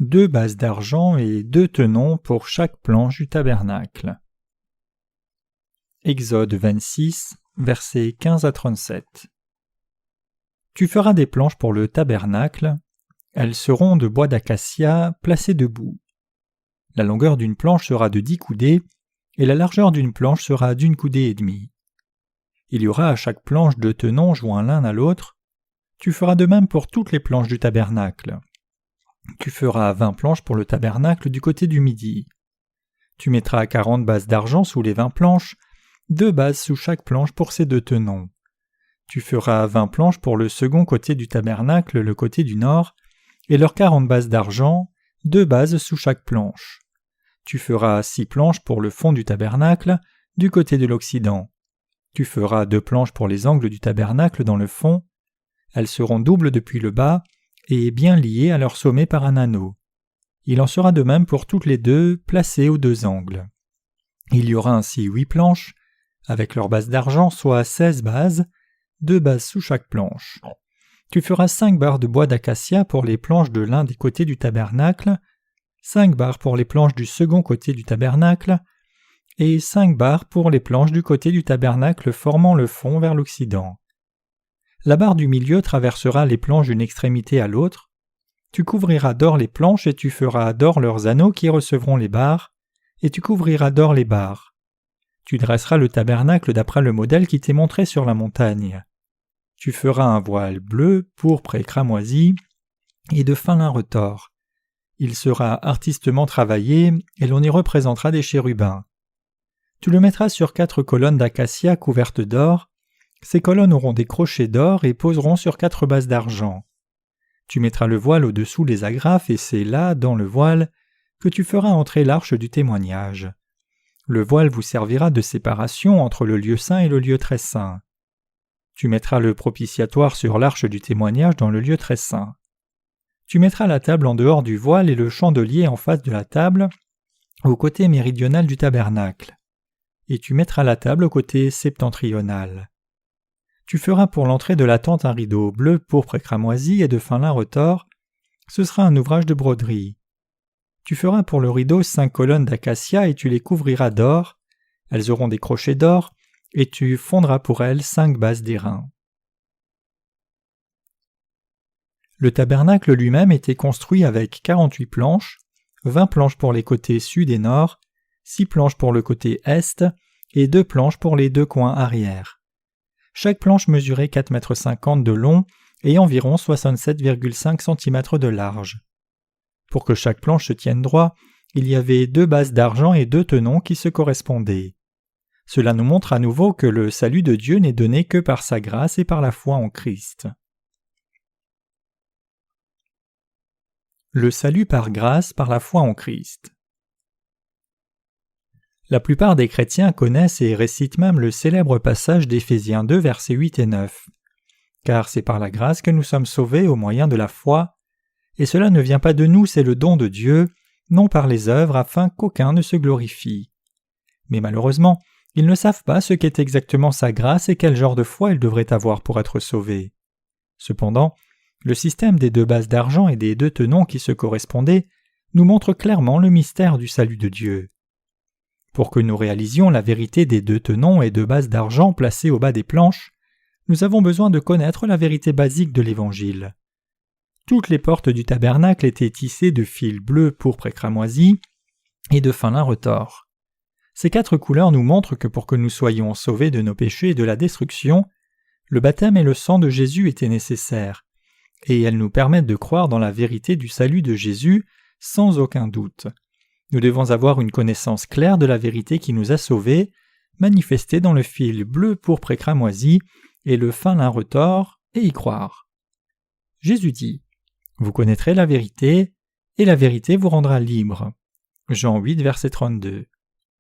2 bases d'argent et 2 tenons pour chaque planche du tabernacle. Exode 26, versets 15 à 37. Tu feras des planches pour le tabernacle. Elles seront de bois d'acacia placées debout. La longueur d'une planche sera de 10 coudées et la largeur d'une planche sera d'1 coudée et demie. Il y aura à chaque planche 2 tenons joints l'un à l'autre. Tu feras de même pour toutes les planches du tabernacle. Tu feras 20 planches pour le tabernacle du côté du midi. Tu mettras 40 bases d'argent sous les 20 planches, 2 bases sous chaque planche pour ces 2 tenons. Tu feras 20 planches pour le second côté du tabernacle, le côté du nord, et leurs 40 bases d'argent, 2 bases sous chaque planche. Tu feras 6 planches pour le fond du tabernacle, du côté de l'occident. Tu feras 2 planches pour les angles du tabernacle dans le fond. Elles seront doubles depuis le bas, et bien liées à leur sommet par un anneau. Il en sera de même pour toutes les 2, placées aux 2 angles. Il y aura ainsi 8 planches, avec leur base d'argent, soit 16 bases, 2 bases sous chaque planche. Tu feras 5 barres de bois d'acacia pour les planches de l'un des côtés du tabernacle, 5 barres pour les planches du second côté du tabernacle, et 5 barres pour les planches du côté du tabernacle formant le fond vers l'occident. La barre du milieu traversera les planches d'une extrémité à l'autre. Tu couvriras d'or les planches et tu feras d'or leurs anneaux qui recevront les barres, et tu couvriras d'or les barres. Tu dresseras le tabernacle d'après le modèle qui t'est montré sur la montagne. Tu feras un voile bleu, pourpre et cramoisi, et de fin lin retors. Il sera artistement travaillé, et l'on y représentera des chérubins. Tu le mettras sur 4 colonnes d'acacia couvertes d'or. Ces colonnes auront des crochets d'or et poseront sur 4 bases d'argent. Tu mettras le voile au-dessous des agrafes et c'est là, dans le voile, que tu feras entrer l'arche du témoignage. Le voile vous servira de séparation entre le lieu saint et le lieu très saint. Tu mettras le propitiatoire sur l'arche du témoignage dans le lieu très saint. Tu mettras la table en dehors du voile et le chandelier en face de la table, au côté méridional du tabernacle. Et tu mettras la table au côté septentrional. Tu feras pour l'entrée de la tente un rideau bleu, pourpre et cramoisi et de fin lin retors. Ce sera un ouvrage de broderie. Tu feras pour le rideau 5 colonnes d'acacia et tu les couvriras d'or. Elles auront des crochets d'or et tu fondras pour elles 5 bases d'airain. Le tabernacle lui-même était construit avec 48 planches, 20 planches pour les côtés sud et nord, 6 planches pour le côté est et 2 planches pour les 2 coins arrière. Chaque planche mesurait 4,50 m de long et environ 67,5 cm de large. Pour que chaque planche se tienne droit, il y avait 2 bases d'argent et 2 tenons qui se correspondaient. Cela nous montre à nouveau que le salut de Dieu n'est donné que par sa grâce et par la foi en Christ. Le salut par grâce par la foi en Christ. La plupart des chrétiens connaissent et récitent même le célèbre passage d'Éphésiens 2, versets 8 et 9. Car c'est par la grâce que nous sommes sauvés au moyen de la foi, et cela ne vient pas de nous, c'est le don de Dieu, non par les œuvres, afin qu'aucun ne se glorifie. Mais malheureusement, ils ne savent pas ce qu'est exactement sa grâce et quel genre de foi ils devraient avoir pour être sauvés. Cependant, le système des 2 bases d'argent et des 2 tenons qui se correspondaient nous montre clairement le mystère du salut de Dieu. Pour que nous réalisions la vérité des 2 tenons et 2 bases d'argent placées au bas des planches, nous avons besoin de connaître la vérité basique de l'Évangile. Toutes les portes du tabernacle étaient tissées de fils bleus, pourpre et cramoisi, et de fin lin retors. Ces 4 couleurs nous montrent que pour que nous soyons sauvés de nos péchés et de la destruction, le baptême et le sang de Jésus étaient nécessaires, et elles nous permettent de croire dans la vérité du salut de Jésus sans aucun doute. Nous devons avoir une connaissance claire de la vérité qui nous a sauvés, manifestée dans le fil bleu, pourpre et cramoisi et le fin lin retors, et y croire. Jésus dit « Vous connaîtrez la vérité, et la vérité vous rendra libre. » Jean 8, verset 32.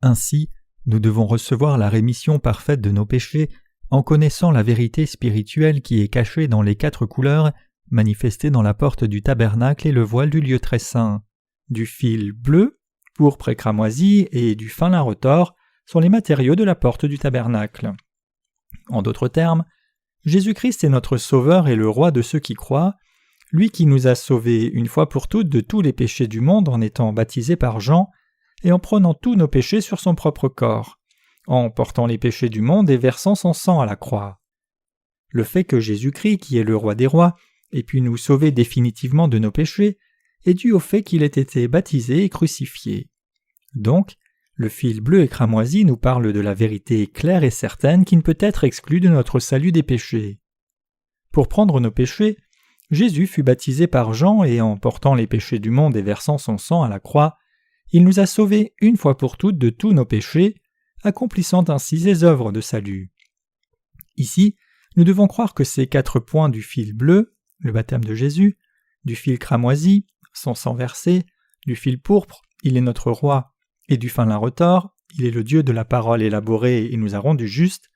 Ainsi, nous devons recevoir la rémission parfaite de nos péchés en connaissant la vérité spirituelle qui est cachée dans les 4 couleurs manifestées dans la porte du tabernacle et le voile du lieu très saint. Du fil bleu, pourpre et cramoisi et du fin lin retors sont les matériaux de la porte du tabernacle. En d'autres termes, Jésus-Christ est notre Sauveur et le Roi de ceux qui croient. lui qui nous a sauvés une fois pour toutes de tous les péchés du monde en étant baptisé par Jean et en prenant tous nos péchés sur son propre corps, en portant les péchés du monde et versant son sang à la croix. Le fait que Jésus-Christ, qui est le roi des rois, ait pu nous sauver définitivement de nos péchés, est dû au fait qu'il ait été baptisé et crucifié. Donc, le fil bleu et cramoisi nous parle de la vérité claire et certaine qui ne peut être exclue de notre salut des péchés. Pour prendre nos péchés, Jésus fut baptisé par Jean et en portant les péchés du monde et versant son sang à la croix, il nous a sauvés une fois pour toutes de tous nos péchés, accomplissant ainsi ses œuvres de salut. Ici, nous devons croire que ces 4 points du fil bleu, le baptême de Jésus, du fil cramoisi, son sang versé, du fil pourpre, il est notre roi, et du fin lin retors, il est le Dieu de la parole élaborée et nous a rendus justes,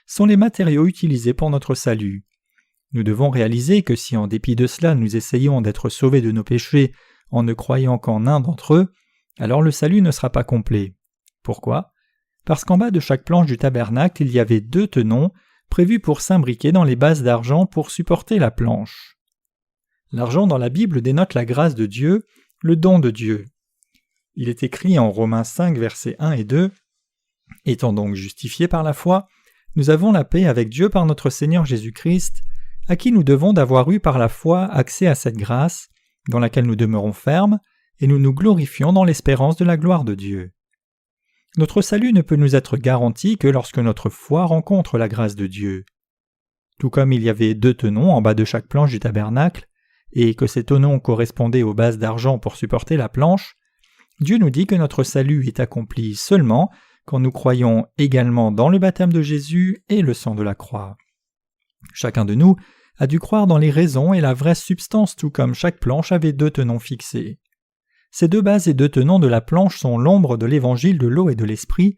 sont les matériaux utilisés pour notre salut. Nous devons réaliser que si en dépit de cela nous essayons d'être sauvés de nos péchés en ne croyant qu'en un d'entre eux, alors le salut ne sera pas complet. Pourquoi ? Parce qu'en bas de chaque planche du tabernacle, il y avait 2 tenons prévus pour s'imbriquer dans les bases d'argent pour supporter la planche. L'argent dans la Bible dénote la grâce de Dieu, le don de Dieu. Il est écrit en Romains 5, versets 1 et 2 « Étant donc justifiés par la foi, nous avons la paix avec Dieu par notre Seigneur Jésus-Christ, à qui nous devons d'avoir eu par la foi accès à cette grâce, dans laquelle nous demeurons fermes, et nous nous glorifions dans l'espérance de la gloire de Dieu. » Notre salut ne peut nous être garanti que lorsque notre foi rencontre la grâce de Dieu. Tout comme il y avait 2 tenons en bas de chaque planche du tabernacle, et que ces tenons correspondaient aux bases d'argent pour supporter la planche, Dieu nous dit que notre salut est accompli seulement quand nous croyons également dans le baptême de Jésus et le sang de la croix. Chacun de nous a dû croire dans les raisons et la vraie substance tout comme chaque planche avait 2 tenons fixés. Ces 2 bases et 2 tenons de la planche sont l'ombre de l'évangile de l'eau et de l'esprit,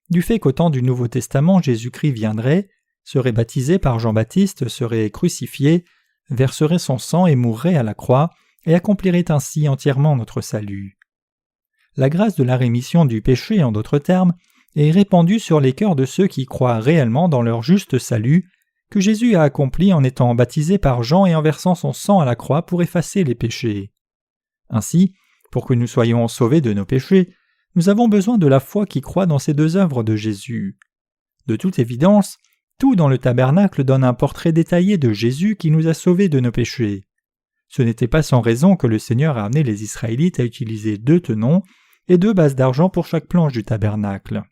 du fait qu'au temps du Nouveau Testament Jésus-Christ viendrait, serait baptisé par Jean-Baptiste, serait crucifié, verserait son sang et mourrait à la croix, et accomplirait ainsi entièrement notre salut. La grâce de la rémission du péché, en d'autres termes, est répandue sur les cœurs de ceux qui croient réellement dans leur juste salut, que Jésus a accompli en étant baptisé par Jean et en versant son sang à la croix pour effacer les péchés. Ainsi, pour que nous soyons sauvés de nos péchés, nous avons besoin de la foi qui croit dans ces 2 œuvres de Jésus. De toute évidence, tout dans le tabernacle donne un portrait détaillé de Jésus qui nous a sauvés de nos péchés. Ce n'était pas sans raison que le Seigneur a amené les Israélites à utiliser 2 tenons et 2 bases d'argent pour chaque planche du tabernacle.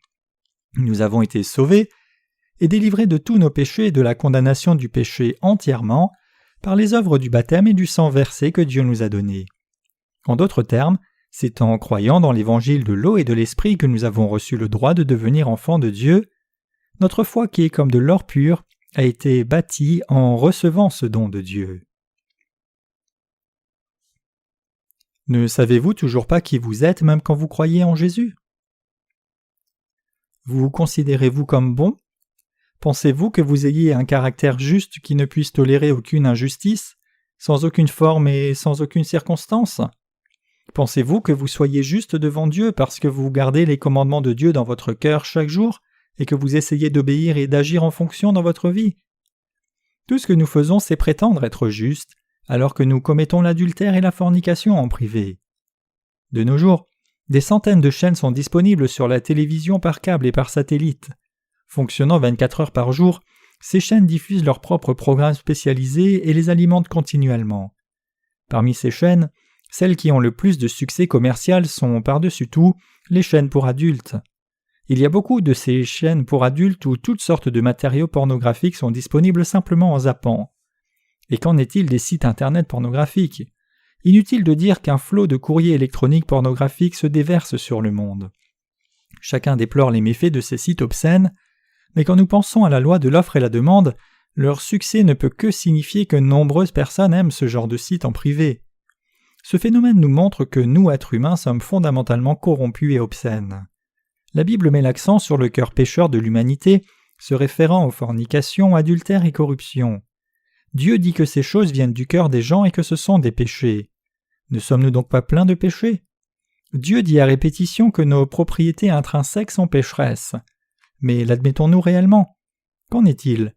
Nous avons été sauvés et délivrés de tous nos péchés et de la condamnation du péché entièrement par les œuvres du baptême et du sang versé que Dieu nous a donné. En d'autres termes, c'est en croyant dans l'évangile de l'eau et de l'esprit que nous avons reçu le droit de devenir enfants de Dieu. Notre foi qui est comme de l'or pur a été bâtie en recevant ce don de Dieu. Ne savez-vous toujours pas qui vous êtes même quand vous croyez en Jésus ? Vous considérez-vous comme bon ? Pensez-vous que vous ayez un caractère juste qui ne puisse tolérer aucune injustice, sans aucune forme et sans aucune circonstance ? Pensez-vous que vous soyez juste devant Dieu parce que vous gardez les commandements de Dieu dans votre cœur chaque jour et que vous essayez d'obéir et d'agir en fonction dans votre vie ? Tout ce que nous faisons, c'est prétendre être juste, alors que nous commettons l'adultère et la fornication en privé. De nos jours, des centaines de chaînes sont disponibles sur la télévision par câble et par satellite. Fonctionnant 24 heures par jour, ces chaînes diffusent leurs propres programmes spécialisés et les alimentent continuellement. Parmi ces chaînes, celles qui ont le plus de succès commercial sont, par-dessus tout, les chaînes pour adultes. Il y a beaucoup de ces chaînes pour adultes où toutes sortes de matériaux pornographiques sont disponibles simplement en zappant. Et qu'en est-il des sites internet pornographiques ? Inutile de dire qu'un flot de courriers électroniques pornographiques se déverse sur le monde. Chacun déplore les méfaits de ces sites obscènes, mais quand nous pensons à la loi de l'offre et la demande, leur succès ne peut que signifier que nombreuses personnes aiment ce genre de site en privé. Ce phénomène nous montre que nous, êtres humains, sommes fondamentalement corrompus et obscènes. La Bible met l'accent sur le cœur pécheur de l'humanité, se référant aux fornications, adultères et corruption. Dieu dit que ces choses viennent du cœur des gens et que ce sont des péchés. Ne sommes-nous donc pas pleins de péchés ? Dieu dit à répétition que nos propriétés intrinsèques sont pécheresses. Mais l'admettons-nous réellement ? Qu'en est-il ?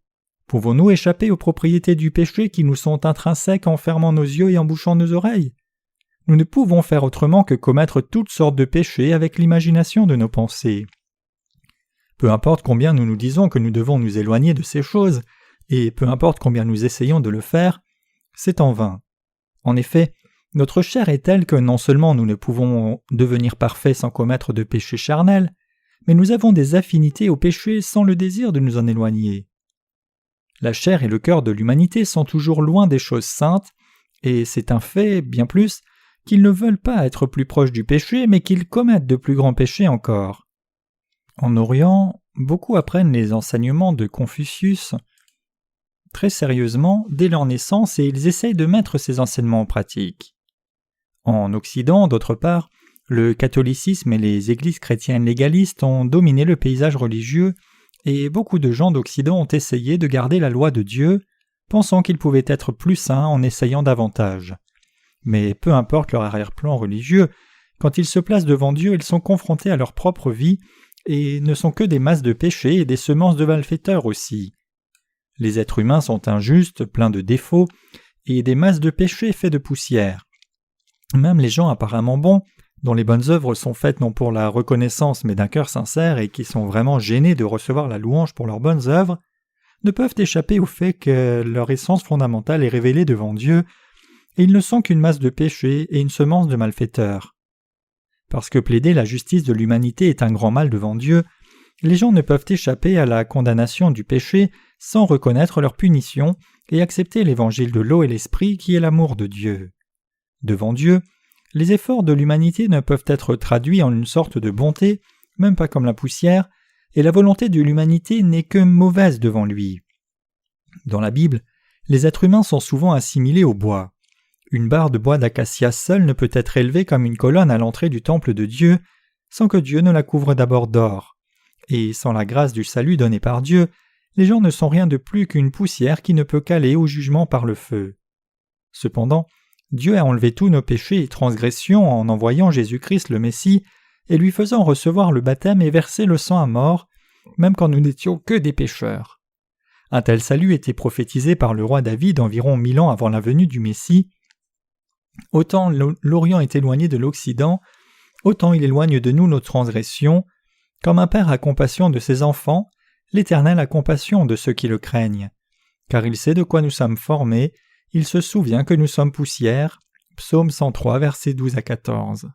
Pouvons-nous échapper aux propriétés du péché qui nous sont intrinsèques en fermant nos yeux et en bouchant nos oreilles? Nous ne pouvons faire autrement que commettre toutes sortes de péchés avec l'imagination de nos pensées. Peu importe combien nous nous disons que nous devons nous éloigner de ces choses, et peu importe combien nous essayons de le faire, c'est en vain. En effet, notre chair est telle que non seulement nous ne pouvons devenir parfaits sans commettre de péché charnel, mais nous avons des affinités au péché sans le désir de nous en éloigner. La chair et le cœur de l'humanité sont toujours loin des choses saintes, et c'est un fait, bien plus, qu'ils ne veulent pas être plus proches du péché, mais qu'ils commettent de plus grands péchés encore. En Orient, beaucoup apprennent les enseignements de Confucius très sérieusement dès leur naissance et ils essayent de mettre ces enseignements en pratique. En Occident, d'autre part, le catholicisme et les églises chrétiennes légalistes ont dominé le paysage religieux et beaucoup de gens d'Occident ont essayé de garder la loi de Dieu, pensant qu'ils pouvaient être plus saints en essayant davantage. Mais peu importe leur arrière-plan religieux, quand ils se placent devant Dieu, ils sont confrontés à leur propre vie et ne sont que des masses de péchés et des semences de malfaiteurs aussi. Les êtres humains sont injustes, pleins de défauts, et des masses de péchés faits de poussière. Même les gens apparemment bons, dont les bonnes œuvres sont faites non pour la reconnaissance mais d'un cœur sincère et qui sont vraiment gênés de recevoir la louange pour leurs bonnes œuvres, ne peuvent échapper au fait que leur essence fondamentale est révélée devant Dieu, et ils ne sont qu'une masse de péchés et une semence de malfaiteurs. Parce que plaider la justice de l'humanité est un grand mal devant Dieu, les gens ne peuvent échapper à la condamnation du péché sans reconnaître leur punition et accepter l'évangile de l'eau et l'esprit qui est l'amour de Dieu. Devant Dieu, les efforts de l'humanité ne peuvent être traduits en une sorte de bonté, même pas comme la poussière, et la volonté de l'humanité n'est que mauvaise devant lui. Dans la Bible, les êtres humains sont souvent assimilés au bois. Une barre de bois d'acacia seule ne peut être élevée comme une colonne à l'entrée du temple de Dieu, sans que Dieu ne la couvre d'abord d'or. Et sans la grâce du salut donné par Dieu, les gens ne sont rien de plus qu'une poussière qui ne peut qu'aller au jugement par le feu. Cependant, Dieu a enlevé tous nos péchés et transgressions en envoyant Jésus-Christ le Messie et lui faisant recevoir le baptême et verser le sang à mort, même quand nous n'étions que des pécheurs. Un tel salut était prophétisé par le roi David environ 1000 ans avant la venue du Messie. Autant l'Orient est éloigné de l'Occident, autant il éloigne de nous nos transgressions. Comme un père a compassion de ses enfants, l'Éternel a compassion de ceux qui le craignent. Car il sait de quoi nous sommes formés, il se souvient que nous sommes poussière. Psaume 103, versets 12 à 14.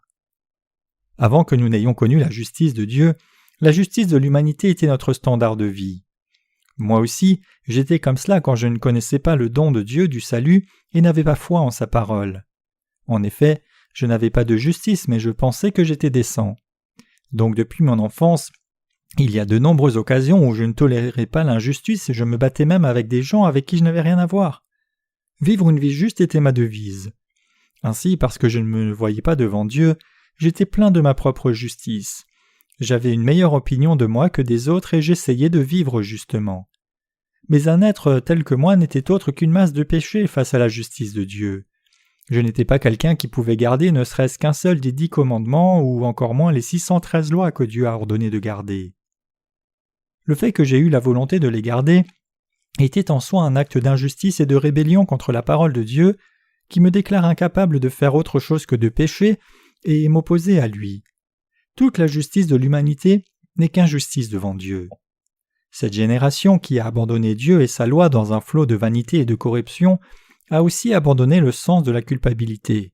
Avant que nous n'ayons connu la justice de Dieu, la justice de l'humanité était notre standard de vie. Moi aussi, j'étais comme cela quand je ne connaissais pas le don de Dieu du salut et n'avais pas foi en sa parole. En effet, je n'avais pas de justice, mais je pensais que j'étais décent. Donc depuis mon enfance, il y a de nombreuses occasions où je ne tolérais pas l'injustice et je me battais même avec des gens avec qui je n'avais rien à voir. Vivre une vie juste était ma devise. Ainsi, parce que je ne me voyais pas devant Dieu, j'étais plein de ma propre justice. J'avais une meilleure opinion de moi que des autres et j'essayais de vivre justement. Mais un être tel que moi n'était autre qu'une masse de péchés face à la justice de Dieu. Je n'étais pas quelqu'un qui pouvait garder ne serait-ce qu'un seul des 10 commandements ou encore moins les 613 lois que Dieu a ordonné de garder. Le fait que j'ai eu la volonté de les garder était en soi un acte d'injustice et de rébellion contre la parole de Dieu qui me déclare incapable de faire autre chose que de pécher et m'opposer à lui. Toute la justice de l'humanité n'est qu'injustice devant Dieu. Cette génération qui a abandonné Dieu et sa loi dans un flot de vanité et de corruption a aussi abandonné le sens de la culpabilité.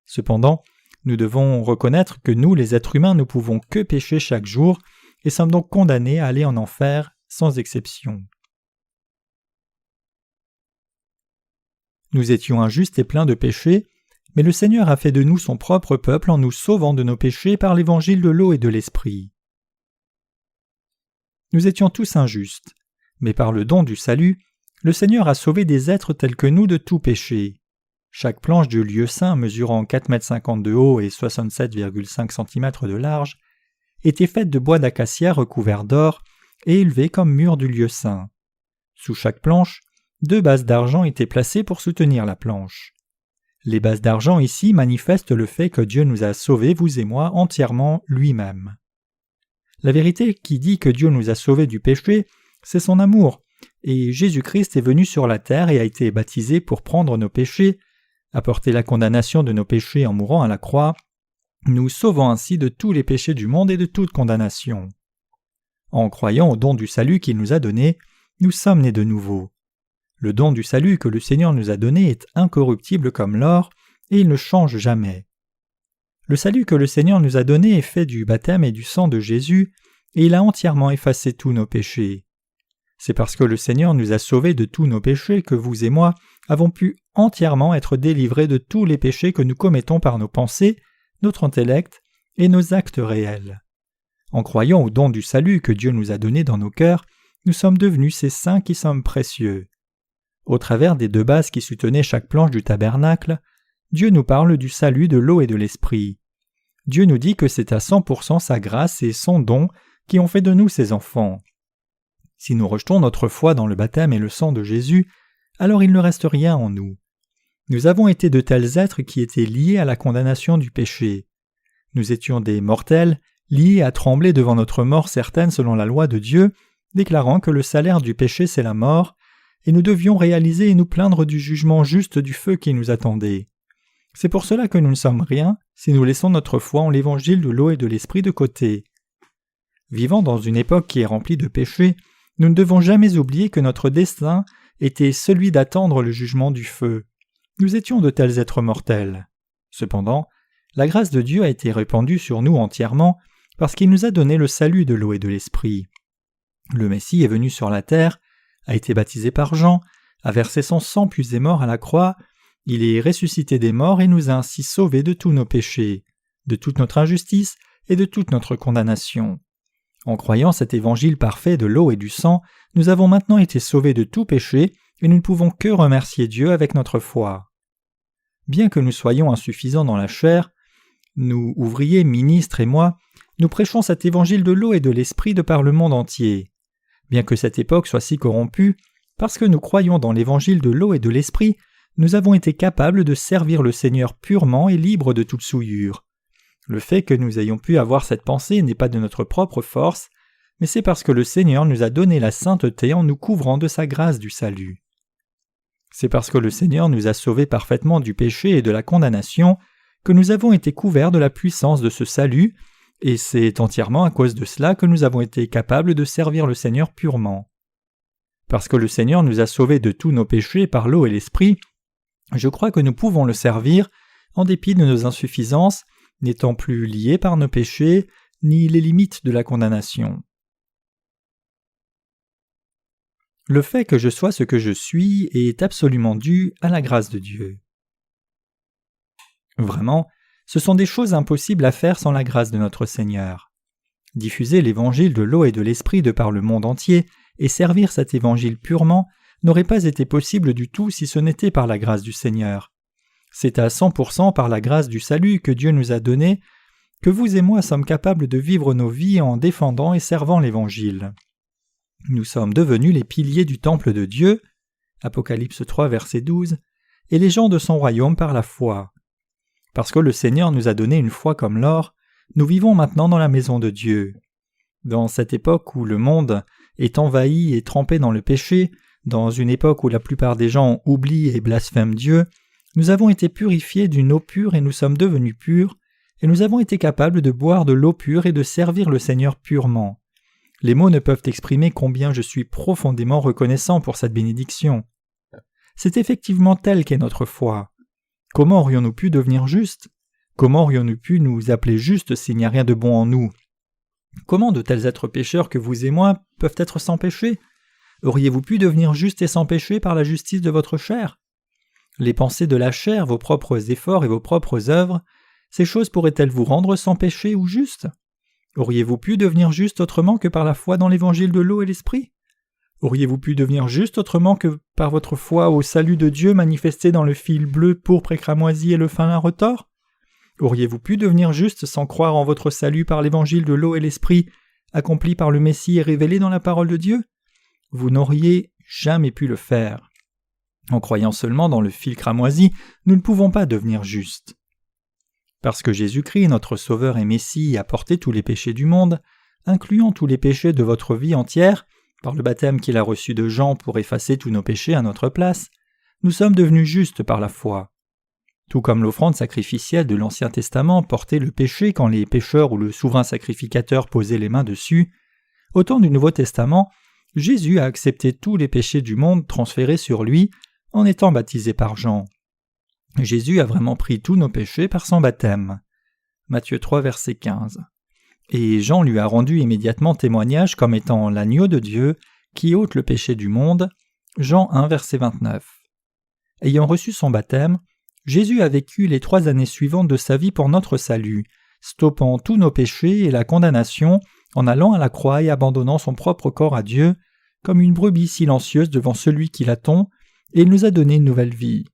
Cependant, nous devons reconnaître que nous, les êtres humains, ne pouvons que pécher chaque jour et sommes donc condamnés à aller en enfer sans exception. Nous étions injustes et pleins de péchés, mais le Seigneur a fait de nous son propre peuple en nous sauvant de nos péchés par l'évangile de l'eau et de l'esprit. Nous étions tous injustes, mais par le don du salut, le Seigneur a sauvé des êtres tels que nous de tout péché. Chaque planche du lieu saint mesurant 4,50 m de haut et 67,5 cm de large était faite de bois d'acacia recouvert d'or et élevée comme mur du lieu saint. Sous chaque planche, 2 bases d'argent étaient placées pour soutenir la planche. Les bases d'argent ici manifestent le fait que Dieu nous a sauvés, vous et moi, entièrement lui-même. La vérité qui dit que Dieu nous a sauvés du péché, c'est son amour, et Jésus-Christ est venu sur la terre et a été baptisé pour prendre nos péchés, apporter la condamnation de nos péchés en mourant à la croix, nous sauvant ainsi de tous les péchés du monde et de toute condamnation. En croyant au don du salut qu'il nous a donné, nous sommes nés de nouveau. Le don du salut que le Seigneur nous a donné est incorruptible comme l'or, et il ne change jamais. Le salut que le Seigneur nous a donné est fait du baptême et du sang de Jésus, et il a entièrement effacé tous nos péchés. C'est parce que le Seigneur nous a sauvés de tous nos péchés que vous et moi avons pu entièrement être délivrés de tous les péchés que nous commettons par nos pensées, notre intellect et nos actes réels. En croyant au don du salut que Dieu nous a donné dans nos cœurs, nous sommes devenus ces saints qui sommes précieux. Au travers des 2 bases qui soutenaient chaque planche du tabernacle, Dieu nous parle du salut de l'eau et de l'esprit. Dieu nous dit que c'est à 100% sa grâce et son don qui ont fait de nous ses enfants. Si nous rejetons notre foi dans le baptême et le sang de Jésus, alors il ne reste rien en nous. Nous avons été de tels êtres qui étaient liés à la condamnation du péché. Nous étions des mortels, liés à trembler devant notre mort certaine selon la loi de Dieu, déclarant que le salaire du péché c'est la mort, et nous devions réaliser et nous plaindre du jugement juste du feu qui nous attendait. C'est pour cela que nous ne sommes rien si nous laissons notre foi en l'évangile de l'eau et de l'esprit de côté. Vivant dans une époque qui est remplie de péchés, nous ne devons jamais oublier que notre destin était celui d'attendre le jugement du feu. Nous étions de tels êtres mortels. Cependant, la grâce de Dieu a été répandue sur nous entièrement parce qu'il nous a donné le salut de l'eau et de l'esprit. Le Messie est venu sur la terre, a été baptisé par Jean, a versé son sang puis est mort à la croix, il est ressuscité des morts et nous a ainsi sauvés de tous nos péchés, de toute notre injustice et de toute notre condamnation. En croyant cet évangile parfait de l'eau et du sang, nous avons maintenant été sauvés de tout péché et nous ne pouvons que remercier Dieu avec notre foi. Bien que nous soyons insuffisants dans la chair, nous, ouvriers, ministres et moi, nous prêchons cet évangile de l'eau et de l'esprit de par le monde entier. Bien que cette époque soit si corrompue, parce que nous croyons dans l'évangile de l'eau et de l'esprit, nous avons été capables de servir le Seigneur purement et libres de toute souillure. Le fait que nous ayons pu avoir cette pensée n'est pas de notre propre force, mais c'est parce que le Seigneur nous a donné la sainteté en nous couvrant de sa grâce du salut. C'est parce que le Seigneur nous a sauvés parfaitement du péché et de la condamnation que nous avons été couverts de la puissance de ce salut, et c'est entièrement à cause de cela que nous avons été capables de servir le Seigneur purement. Parce que le Seigneur nous a sauvés de tous nos péchés par l'eau et l'esprit, je crois que nous pouvons le servir en dépit de nos insuffisances, n'étant plus liés par nos péchés, ni les limites de la condamnation. Le fait que je sois ce que je suis est absolument dû à la grâce de Dieu. Vraiment, ce sont des choses impossibles à faire sans la grâce de notre Seigneur. Diffuser l'évangile de l'eau et de l'esprit de par le monde entier et servir cet évangile purement n'aurait pas été possible du tout si ce n'était par la grâce du Seigneur. C'est à 100% par la grâce du salut que Dieu nous a donné que vous et moi sommes capables de vivre nos vies en défendant et servant l'Évangile. Nous sommes devenus les piliers du temple de Dieu, Apocalypse 3, verset 12, et les gens de son royaume par la foi. Parce que le Seigneur nous a donné une foi comme l'or, nous vivons maintenant dans la maison de Dieu. Dans cette époque où le monde est envahi et trempé dans le péché, dans une époque où la plupart des gens oublient et blasphèment Dieu, nous avons été purifiés d'une eau pure et nous sommes devenus purs, et nous avons été capables de boire de l'eau pure et de servir le Seigneur purement. Les mots ne peuvent exprimer combien je suis profondément reconnaissant pour cette bénédiction. C'est effectivement telle qu'est notre foi. Comment aurions-nous pu devenir justes? Comment aurions-nous pu nous appeler justes s'il n'y a rien de bon en nous? Comment de tels êtres pécheurs que vous et moi peuvent être sans péché? Auriez-vous pu devenir justes et sans péché par la justice de votre chair? Les pensées de la chair, vos propres efforts et vos propres œuvres, ces choses pourraient-elles vous rendre sans péché ou justes? Auriez-vous pu devenir juste autrement que par la foi dans l'évangile de l'eau et l'esprit? Auriez-vous pu devenir juste autrement que par votre foi au salut de Dieu manifesté dans le fil bleu, pourpre et cramoisi et le fin lin retors? Auriez-vous pu devenir juste sans croire en votre salut par l'évangile de l'eau et l'esprit, accompli par le Messie et révélé dans la parole de Dieu? Vous n'auriez jamais pu le faire. En croyant seulement dans le fil cramoisi, nous ne pouvons pas devenir justes. Parce que Jésus-Christ, notre Sauveur et Messie, a porté tous les péchés du monde, incluant tous les péchés de votre vie entière, par le baptême qu'il a reçu de Jean pour effacer tous nos péchés à notre place, nous sommes devenus justes par la foi. Tout comme l'offrande sacrificielle de l'Ancien Testament portait le péché quand les pécheurs ou le souverain sacrificateur posaient les mains dessus, au temps du Nouveau Testament, Jésus a accepté tous les péchés du monde transférés sur lui en étant baptisé par Jean. Jésus a vraiment pris tous nos péchés par son baptême. Matthieu 3, verset 15. Et Jean lui a rendu immédiatement témoignage comme étant l'agneau de Dieu qui ôte le péché du monde. Jean 1, verset 29. Ayant reçu son baptême, Jésus a vécu les 3 années suivantes de sa vie pour notre salut, stoppant tous nos péchés et la condamnation en allant à la croix et abandonnant son propre corps à Dieu, comme une brebis silencieuse devant celui qui l'attend, et il nous a donné une nouvelle vie.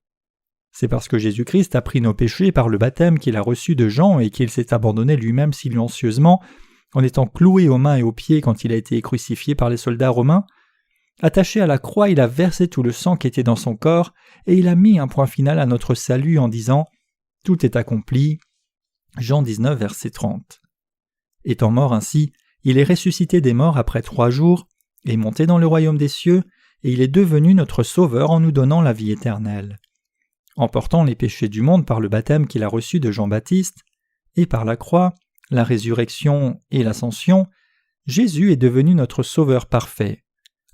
C'est parce que Jésus-Christ a pris nos péchés par le baptême qu'il a reçu de Jean et qu'il s'est abandonné lui-même silencieusement, en étant cloué aux mains et aux pieds quand il a été crucifié par les soldats romains. Attaché à la croix, il a versé tout le sang qui était dans son corps, et il a mis un point final à notre salut en disant « Tout est accompli » Jean 19, verset 30. Étant mort ainsi, il est ressuscité des morts après 3 jours, est monté dans le royaume des cieux, et il est devenu notre Sauveur en nous donnant la vie éternelle. En portant les péchés du monde par le baptême qu'il a reçu de Jean-Baptiste, et par la croix, la résurrection et l'ascension, Jésus est devenu notre Sauveur parfait.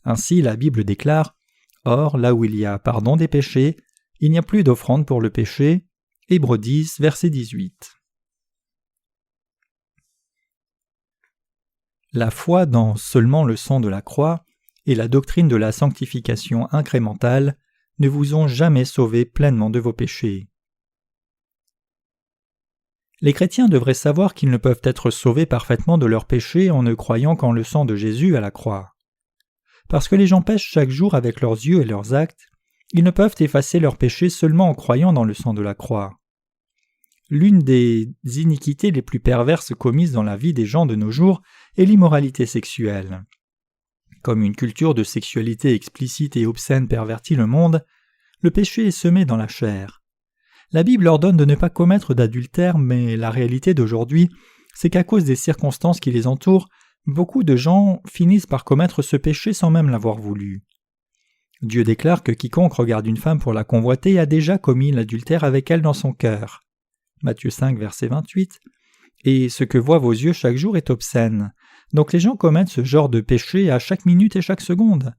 Ainsi la Bible déclare « Or, là où il y a pardon des péchés, il n'y a plus d'offrande pour le péché. » Hébreux 10, verset 18. La foi dans seulement le sang de la croix et la doctrine de la sanctification incrémentale ne vous ont jamais sauvé pleinement de vos péchés. Les chrétiens devraient savoir qu'ils ne peuvent être sauvés parfaitement de leurs péchés en ne croyant qu'en le sang de Jésus à la croix. Parce que les gens pêchent chaque jour avec leurs yeux et leurs actes, ils ne peuvent effacer leurs péchés seulement en croyant dans le sang de la croix. L'une des iniquités les plus perverses commises dans la vie des gens de nos jours est l'immoralité sexuelle. Comme une culture de sexualité explicite et obscène pervertit le monde, le péché est semé dans la chair. La Bible ordonne de ne pas commettre d'adultère, mais la réalité d'aujourd'hui, c'est qu'à cause des circonstances qui les entourent, beaucoup de gens finissent par commettre ce péché sans même l'avoir voulu. Dieu déclare que quiconque regarde une femme pour la convoiter a déjà commis l'adultère avec elle dans son cœur. Matthieu 5, verset 28. Et ce que voient vos yeux chaque jour est obscène. Donc les gens commettent ce genre de péché à chaque minute et chaque seconde.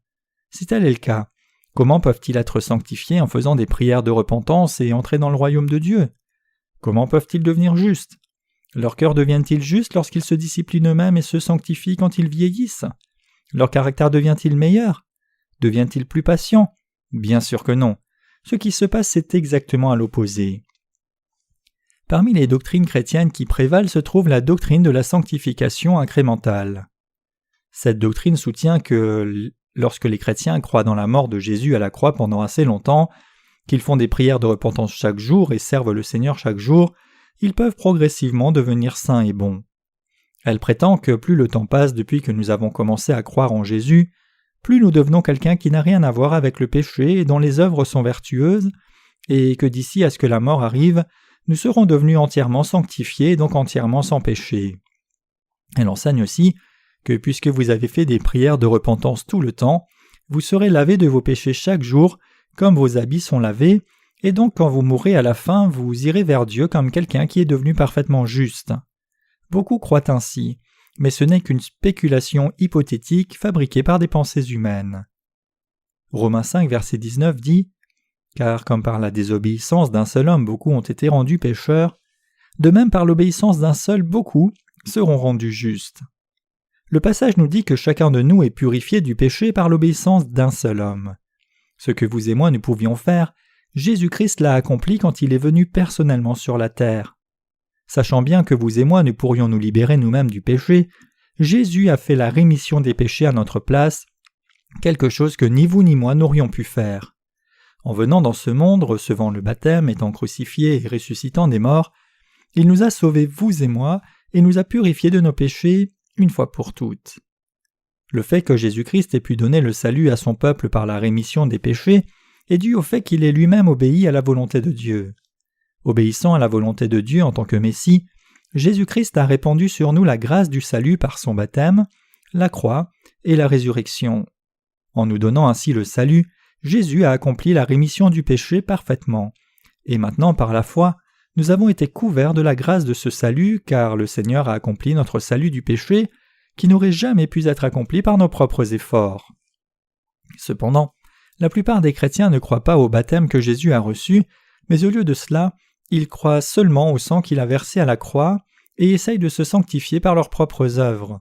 Si tel est le cas, comment peuvent-ils être sanctifiés en faisant des prières de repentance et entrer dans le royaume de Dieu? Comment peuvent-ils devenir justes? Leurs cœurs deviennent-ils justes lorsqu'ils se disciplinent eux-mêmes et se sanctifient quand ils vieillissent? Leur caractère devient-il meilleur? Deviennent-ils plus patients? Bien sûr que non. Ce qui se passe, c'est exactement à l'opposé. Parmi les doctrines chrétiennes qui prévalent se trouve la doctrine de la sanctification incrémentale. Cette doctrine soutient que lorsque les chrétiens croient dans la mort de Jésus à la croix pendant assez longtemps, qu'ils font des prières de repentance chaque jour et servent le Seigneur chaque jour, ils peuvent progressivement devenir saints et bons. Elle prétend que plus le temps passe depuis que nous avons commencé à croire en Jésus, plus nous devenons quelqu'un qui n'a rien à voir avec le péché et dont les œuvres sont vertueuses, et que d'ici à ce que la mort arrive, nous serons devenus entièrement sanctifiés et donc entièrement sans péché. Elle enseigne aussi que puisque vous avez fait des prières de repentance tout le temps, vous serez lavés de vos péchés chaque jour, comme vos habits sont lavés, et donc quand vous mourrez à la fin, vous irez vers Dieu comme quelqu'un qui est devenu parfaitement juste. Beaucoup croient ainsi, mais ce n'est qu'une spéculation hypothétique fabriquée par des pensées humaines. Romains 5, verset 19 dit « Car comme par la désobéissance d'un seul homme beaucoup ont été rendus pécheurs, de même par l'obéissance d'un seul beaucoup seront rendus justes. » Le passage nous dit que chacun de nous est purifié du péché par l'obéissance d'un seul homme. Ce que vous et moi nous pouvions faire, Jésus-Christ l'a accompli quand il est venu personnellement sur la terre. Sachant bien que vous et moi ne pourrions nous libérer nous-mêmes du péché, Jésus a fait la rémission des péchés à notre place, quelque chose que ni vous ni moi n'aurions pu faire. En venant dans ce monde, recevant le baptême, étant crucifié et ressuscitant des morts, il nous a sauvés, vous et moi, et nous a purifiés de nos péchés une fois pour toutes. Le fait que Jésus-Christ ait pu donner le salut à son peuple par la rémission des péchés est dû au fait qu'il ait lui-même obéi à la volonté de Dieu. Obéissant à la volonté de Dieu en tant que Messie, Jésus-Christ a répandu sur nous la grâce du salut par son baptême, la croix et la résurrection. En nous donnant ainsi le salut, Jésus a accompli la rémission du péché parfaitement. Et maintenant, par la foi, nous avons été couverts de la grâce de ce salut, car le Seigneur a accompli notre salut du péché, qui n'aurait jamais pu être accompli par nos propres efforts. Cependant, la plupart des chrétiens ne croient pas au baptême que Jésus a reçu, mais au lieu de cela, ils croient seulement au sang qu'il a versé à la croix et essayent de se sanctifier par leurs propres œuvres.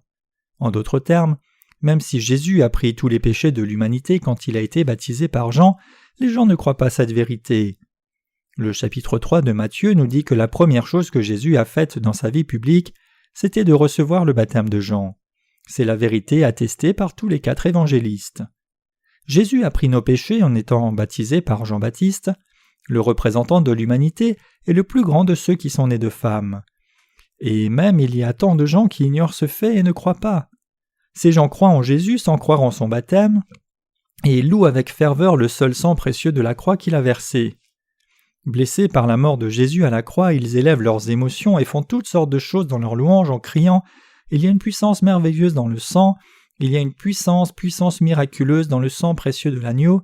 En d'autres termes, même si Jésus a pris tous les péchés de l'humanité quand il a été baptisé par Jean, les gens ne croient pas cette vérité. Le chapitre 3 de Matthieu nous dit que la première chose que Jésus a faite dans sa vie publique, c'était de recevoir le baptême de Jean. C'est la vérité attestée par tous les 4 évangélistes. Jésus a pris nos péchés en étant baptisé par Jean-Baptiste, le représentant de l'humanité et le plus grand de ceux qui sont nés de femmes. Et même il y a tant de gens qui ignorent ce fait et ne croient pas. Ces gens croient en Jésus sans croire en son baptême, et louent avec ferveur le seul sang précieux de la croix qu'il a versé. Blessés par la mort de Jésus à la croix, ils élèvent leurs émotions et font toutes sortes de choses dans leur louange en criant « Il y a une puissance merveilleuse dans le sang, il y a une puissance miraculeuse dans le sang précieux de l'agneau. »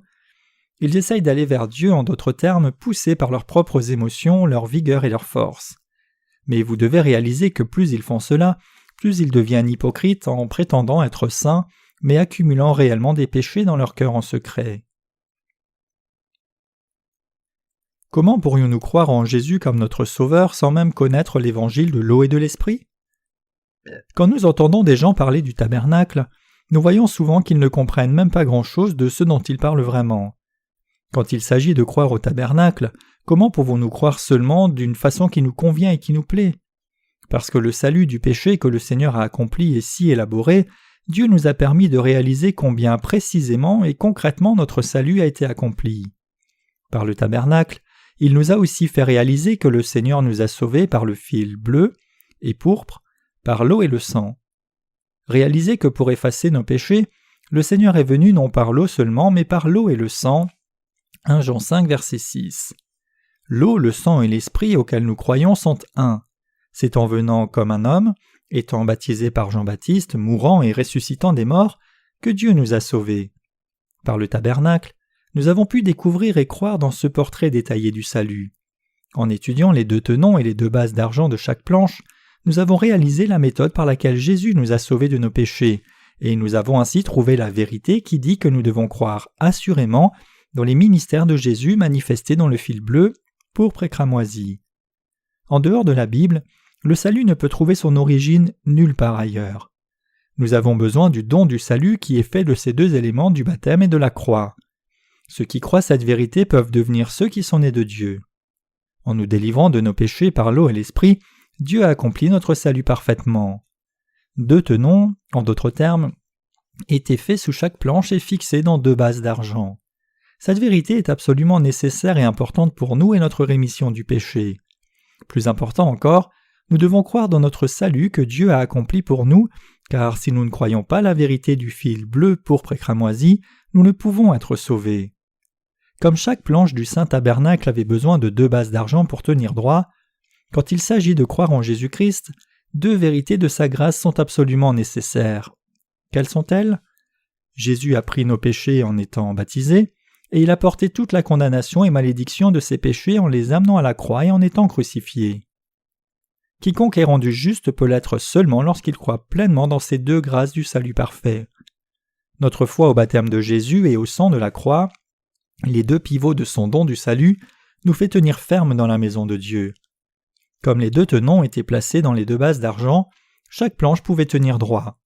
Ils essayent d'aller vers Dieu, en d'autres termes, poussés par leurs propres émotions, leur vigueur et leur force. Mais vous devez réaliser que plus ils font cela, plus ils deviennent hypocrites en prétendant être saints, mais accumulant réellement des péchés dans leur cœur en secret. Comment pourrions-nous croire en Jésus comme notre Sauveur sans même connaître l'évangile de l'eau et de l'Esprit? Quand nous entendons des gens parler du tabernacle, nous voyons souvent qu'ils ne comprennent même pas grand-chose de ce dont ils parlent vraiment. Quand il s'agit de croire au tabernacle, comment pouvons-nous croire seulement d'une façon qui nous convient et qui nous plaît? Parce que le salut du péché que le Seigneur a accompli est si élaboré, Dieu nous a permis de réaliser combien précisément et concrètement notre salut a été accompli. Par le tabernacle, il nous a aussi fait réaliser que le Seigneur nous a sauvés par le fil bleu et pourpre, par l'eau et le sang. Réaliser que pour effacer nos péchés, le Seigneur est venu non par l'eau seulement, mais par l'eau et le sang. 1 Jean 5, verset 6. L'eau, le sang et l'esprit auxquels nous croyons sont un. C'est en venant comme un homme, étant baptisé par Jean-Baptiste, mourant et ressuscitant des morts, que Dieu nous a sauvés. Par le tabernacle, nous avons pu découvrir et croire dans ce portrait détaillé du salut. En étudiant les 2 tenons et les 2 bases d'argent de chaque planche, nous avons réalisé la méthode par laquelle Jésus nous a sauvés de nos péchés, et nous avons ainsi trouvé la vérité qui dit que nous devons croire assurément dans les ministères de Jésus manifestés dans le fil bleu, pourpre et cramoisi. En dehors de la Bible, le salut ne peut trouver son origine nulle part ailleurs. Nous avons besoin du don du salut qui est fait de ces 2 éléments du baptême et de la croix. Ceux qui croient cette vérité peuvent devenir ceux qui sont nés de Dieu. En nous délivrant de nos péchés par l'eau et l'esprit, Dieu a accompli notre salut parfaitement. 2 tenons, en d'autres termes, étaient faits sous chaque planche et fixés dans 2 bases d'argent. Cette vérité est absolument nécessaire et importante pour nous et notre rémission du péché. Plus important encore, nous devons croire dans notre salut que Dieu a accompli pour nous, car si nous ne croyons pas la vérité du fil bleu, pourpre et cramoisi, nous ne pouvons être sauvés. Comme chaque planche du Saint Tabernacle avait besoin de 2 bases d'argent pour tenir droit, quand il s'agit de croire en Jésus-Christ, 2 vérités de sa grâce sont absolument nécessaires. Quelles sont-elles? Jésus a pris nos péchés en étant baptisé, et il a porté toute la condamnation et malédiction de ses péchés en les amenant à la croix et en étant crucifié. Quiconque est rendu juste peut l'être seulement lorsqu'il croit pleinement dans ces 2 grâces du salut parfait. Notre foi au baptême de Jésus et au sang de la croix, les 2 pivots de son don du salut, nous fait tenir ferme dans la maison de Dieu. Comme les 2 tenons étaient placés dans les 2 bases d'argent, chaque planche pouvait tenir droit.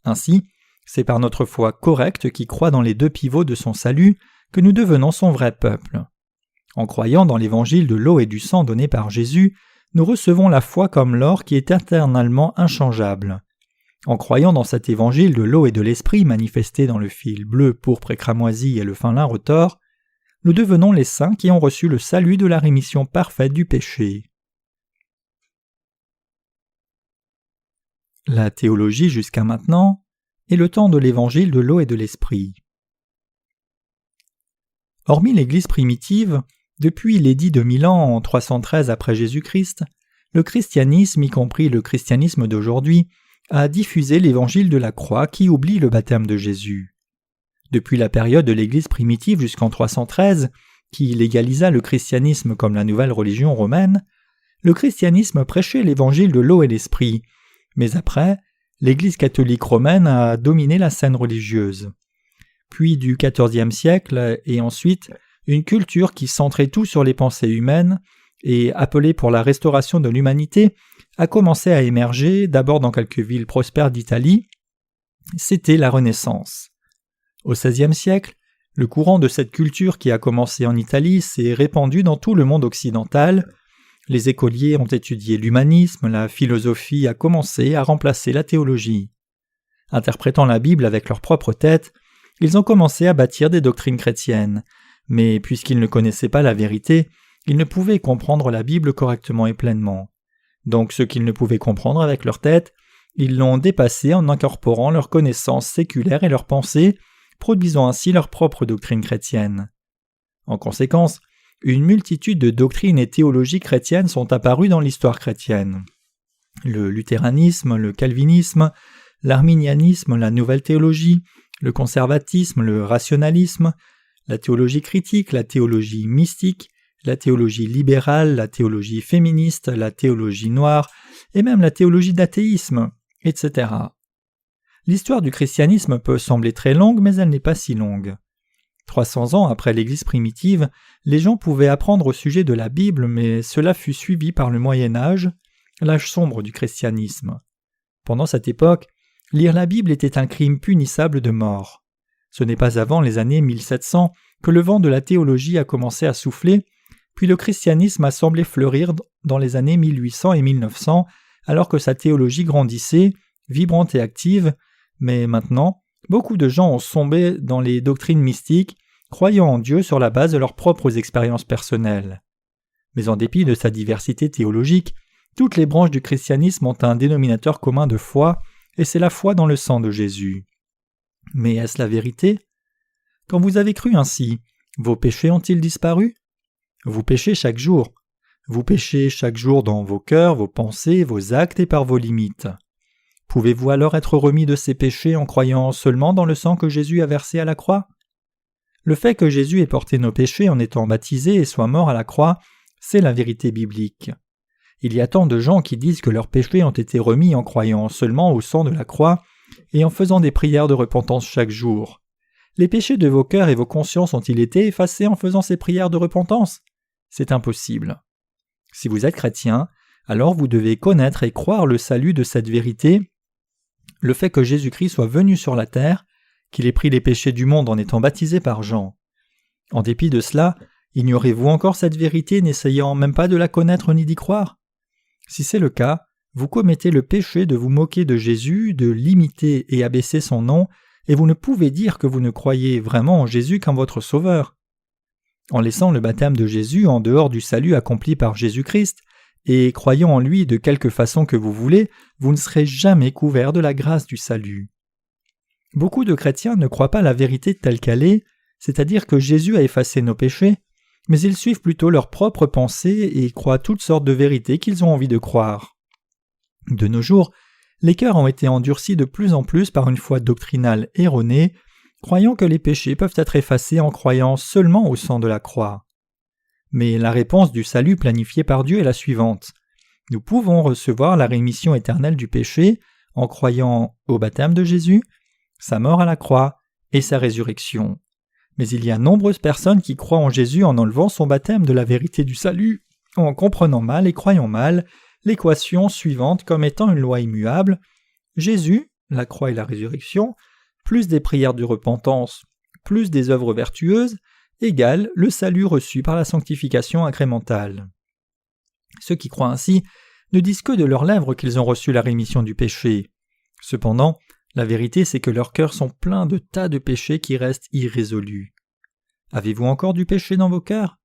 Ainsi, c'est par notre foi correcte qui croit dans les 2 pivots de son salut que nous devenons son vrai peuple. En croyant dans l'évangile de l'eau et du sang donné par Jésus, nous recevons la foi comme l'or qui est éternellement inchangeable. En croyant dans cet évangile de l'eau et de l'esprit manifesté dans le fil bleu, pourpre et cramoisi et le fin lin retors, nous devenons les saints qui ont reçu le salut de la rémission parfaite du péché. La théologie jusqu'à maintenant est le temps de l'évangile de l'eau et de l'esprit. Hormis l'Église primitive, depuis l'édit de Milan en 313 après Jésus-Christ, le christianisme, y compris le christianisme d'aujourd'hui, a diffusé l'évangile de la croix qui oublie le baptême de Jésus. Depuis la période de l'Église primitive jusqu'en 313, qui légalisa le christianisme comme la nouvelle religion romaine, le christianisme prêchait l'évangile de l'eau et l'esprit, mais après, l'Église catholique romaine a dominé la scène religieuse. Puis du XIVe siècle et ensuite, une culture qui centrait tout sur les pensées humaines et appelée pour la restauration de l'humanité a commencé à émerger d'abord dans quelques villes prospères d'Italie. C'était la Renaissance. Au XVIe siècle, le courant de cette culture qui a commencé en Italie s'est répandu dans tout le monde occidental. Les écoliers ont étudié l'humanisme, la philosophie a commencé à remplacer la théologie. Interprétant la Bible avec leur propre tête, ils ont commencé à bâtir des doctrines chrétiennes, mais puisqu'ils ne connaissaient pas la vérité, ils ne pouvaient comprendre la Bible correctement et pleinement. Donc ce qu'ils ne pouvaient comprendre avec leur tête, ils l'ont dépassé en incorporant leurs connaissances séculaires et leurs pensées, produisant ainsi leur propre doctrine chrétienne. En conséquence, une multitude de doctrines et théologies chrétiennes sont apparues dans l'histoire chrétienne. Le luthéranisme, le calvinisme, l'arminianisme, la nouvelle théologie, le conservatisme, le rationalisme, la théologie critique, la théologie mystique, la théologie libérale, la théologie féministe, la théologie noire et même la théologie d'athéisme, etc. L'histoire du christianisme peut sembler très longue, mais elle n'est pas si longue. 300 ans après l'Église primitive, les gens pouvaient apprendre au sujet de la Bible, mais cela fut suivi par le Moyen Âge, l'âge sombre du christianisme. Pendant cette époque, lire la Bible était un crime punissable de mort. Ce n'est pas avant les années 1700 que le vent de la théologie a commencé à souffler, puis le christianisme a semblé fleurir dans les années 1800 et 1900, alors que sa théologie grandissait, vibrante et active, mais maintenant, beaucoup de gens ont tombé dans les doctrines mystiques, croyant en Dieu sur la base de leurs propres expériences personnelles. Mais en dépit de sa diversité théologique, toutes les branches du christianisme ont un dénominateur commun de foi, et c'est la foi dans le sang de Jésus. Mais est-ce la vérité? Quand vous avez cru ainsi, vos péchés ont-ils disparu? Vous péchez chaque jour. Vous péchez chaque jour dans vos cœurs, vos pensées, vos actes et par vos limites. Pouvez-vous alors être remis de ces péchés en croyant seulement dans le sang que Jésus a versé à la croix? Le fait que Jésus ait porté nos péchés en étant baptisé et soit mort à la croix, c'est la vérité biblique. Il y a tant de gens qui disent que leurs péchés ont été remis en croyant seulement au sang de la croix et en faisant des prières de repentance chaque jour. Les péchés de vos cœurs et vos consciences ont-ils été effacés en faisant ces prières de repentance? C'est impossible. Si vous êtes chrétien, alors vous devez connaître et croire le salut de cette vérité, le fait que Jésus-Christ soit venu sur la terre, qu'il ait pris les péchés du monde en étant baptisé par Jean. En dépit de cela, ignorez-vous encore cette vérité n'essayant même pas de la connaître ni d'y croire? Si c'est le cas, vous commettez le péché de vous moquer de Jésus, de l'imiter et abaisser son nom, et vous ne pouvez dire que vous ne croyez vraiment en Jésus qu'en votre Sauveur. En laissant le baptême de Jésus en dehors du salut accompli par Jésus-Christ, et croyant en lui de quelque façon que vous voulez, vous ne serez jamais couvert de la grâce du salut. Beaucoup de chrétiens ne croient pas la vérité telle qu'elle est, c'est-à-dire que Jésus a effacé nos péchés, mais ils suivent plutôt leurs propres pensées et croient toutes sortes de vérités qu'ils ont envie de croire. De nos jours, les cœurs ont été endurcis de plus en plus par une foi doctrinale erronée, croyant que les péchés peuvent être effacés en croyant seulement au sang de la croix. Mais la réponse du salut planifié par Dieu est la suivante. Nous pouvons recevoir la rémission éternelle du péché en croyant au baptême de Jésus, sa mort à la croix et sa résurrection. Mais il y a nombreuses personnes qui croient en Jésus en enlevant son baptême de la vérité du salut, en comprenant mal et croyant mal l'équation suivante comme étant une loi immuable. Jésus, la croix et la résurrection, plus des prières de repentance, plus des œuvres vertueuses, égale le salut reçu par la sanctification incrémentale. Ceux qui croient ainsi ne disent que de leurs lèvres qu'ils ont reçu la rémission du péché. Cependant, la vérité c'est que leurs cœurs sont pleins de tas de péchés qui restent irrésolus. Avez-vous encore du péché dans vos cœurs?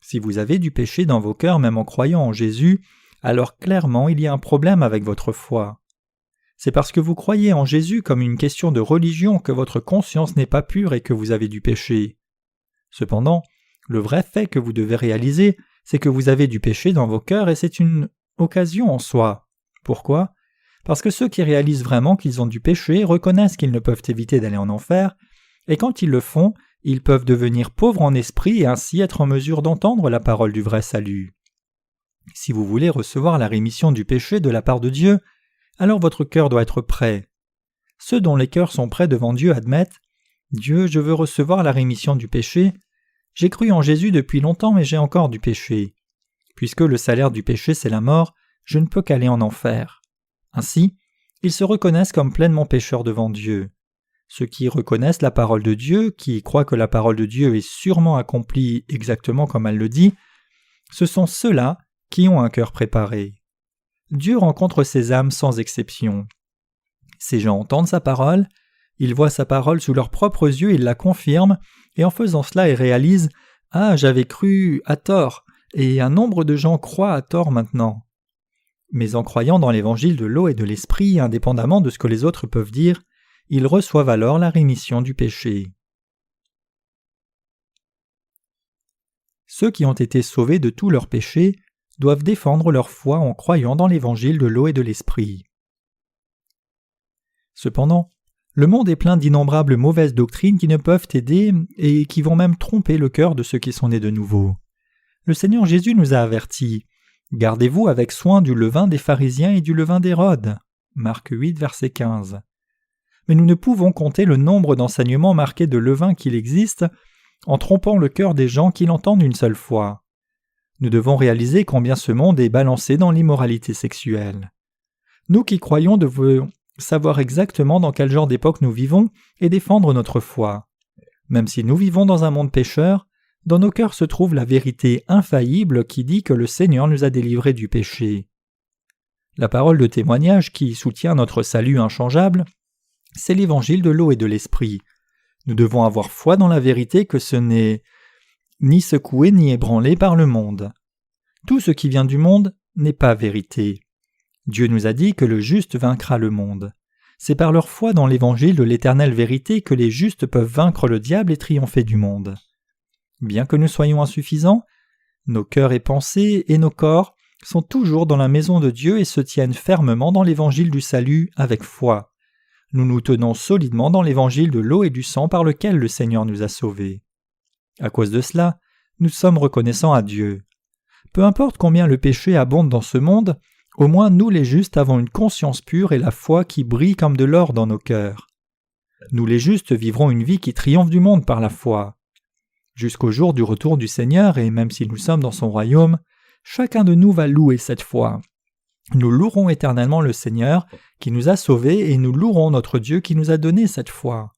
Si vous avez du péché dans vos cœurs même en croyant en Jésus, alors clairement il y a un problème avec votre foi. C'est parce que vous croyez en Jésus comme une question de religion que votre conscience n'est pas pure et que vous avez du péché. Cependant, le vrai fait que vous devez réaliser, c'est que vous avez du péché dans vos cœurs et c'est une occasion en soi. Pourquoi? parce que ceux qui réalisent vraiment qu'ils ont du péché reconnaissent qu'ils ne peuvent éviter d'aller en enfer, et quand ils le font, ils peuvent devenir pauvres en esprit et ainsi être en mesure d'entendre la parole du vrai salut. Si vous voulez recevoir la rémission du péché de la part de Dieu, alors votre cœur doit être prêt. Ceux dont les cœurs sont prêts devant Dieu admettent « Dieu, je veux recevoir la rémission du péché. J'ai cru en Jésus depuis longtemps, mais j'ai encore du péché. Puisque le salaire du péché c'est la mort, je ne peux qu'aller en enfer. » Ainsi, ils se reconnaissent comme pleinement pécheurs devant Dieu. Ceux qui reconnaissent la parole de Dieu, qui croient que la parole de Dieu est sûrement accomplie exactement comme elle le dit, ce sont ceux-là qui ont un cœur préparé. Dieu rencontre ces âmes sans exception. Ces gens entendent sa parole, ils voient sa parole sous leurs propres yeux, ils la confirment, et en faisant cela, ils réalisent « Ah, j'avais cru à tort », et un nombre de gens croient à tort maintenant. Mais en croyant dans l'évangile de l'eau et de l'esprit, indépendamment de ce que les autres peuvent dire, ils reçoivent alors la rémission du péché. Ceux qui ont été sauvés de tous leurs péchés doivent défendre leur foi en croyant dans l'évangile de l'eau et de l'esprit. Cependant, le monde est plein d'innombrables mauvaises doctrines qui ne peuvent aider et qui vont même tromper le cœur de ceux qui sont nés de nouveau. Le Seigneur Jésus nous a avertis « Gardez-vous avec soin du levain des pharisiens et du levain d'Hérode » Marc 8, verset 15. Mais nous ne pouvons compter le nombre d'enseignements marqués de levain qu'il existe en trompant le cœur des gens qui l'entendent une seule fois. Nous devons réaliser combien ce monde est balancé dans l'immoralité sexuelle. Nous qui croyons devons savoir exactement dans quel genre d'époque nous vivons et défendre notre foi. Même si nous vivons dans un monde pécheur, dans nos cœurs se trouve la vérité infaillible qui dit que le Seigneur nous a délivrés du péché. La parole de témoignage qui soutient notre salut inchangeable, c'est l'évangile de l'eau et de l'esprit. Nous devons avoir foi dans la vérité que ce n'est ni secoué ni ébranlé par le monde. Tout ce qui vient du monde n'est pas vérité. Dieu nous a dit que le juste vaincra le monde. C'est par leur foi dans l'évangile de l'éternelle vérité que les justes peuvent vaincre le diable et triompher du monde. Bien que nous soyons insuffisants, nos cœurs et pensées et nos corps sont toujours dans la maison de Dieu et se tiennent fermement dans l'évangile du salut avec foi. Nous nous tenons solidement dans l'évangile de l'eau et du sang par lequel le Seigneur nous a sauvés. À cause de cela, nous sommes reconnaissants à Dieu. Peu importe combien le péché abonde dans ce monde, au moins nous les justes avons une conscience pure et la foi qui brille comme de l'or dans nos cœurs. Nous les justes vivrons une vie qui triomphe du monde par la foi. Jusqu'au jour du retour du Seigneur, et même si nous sommes dans son royaume, chacun de nous va louer cette foi. Nous louerons éternellement le Seigneur qui nous a sauvés et nous louerons notre Dieu qui nous a donné cette foi.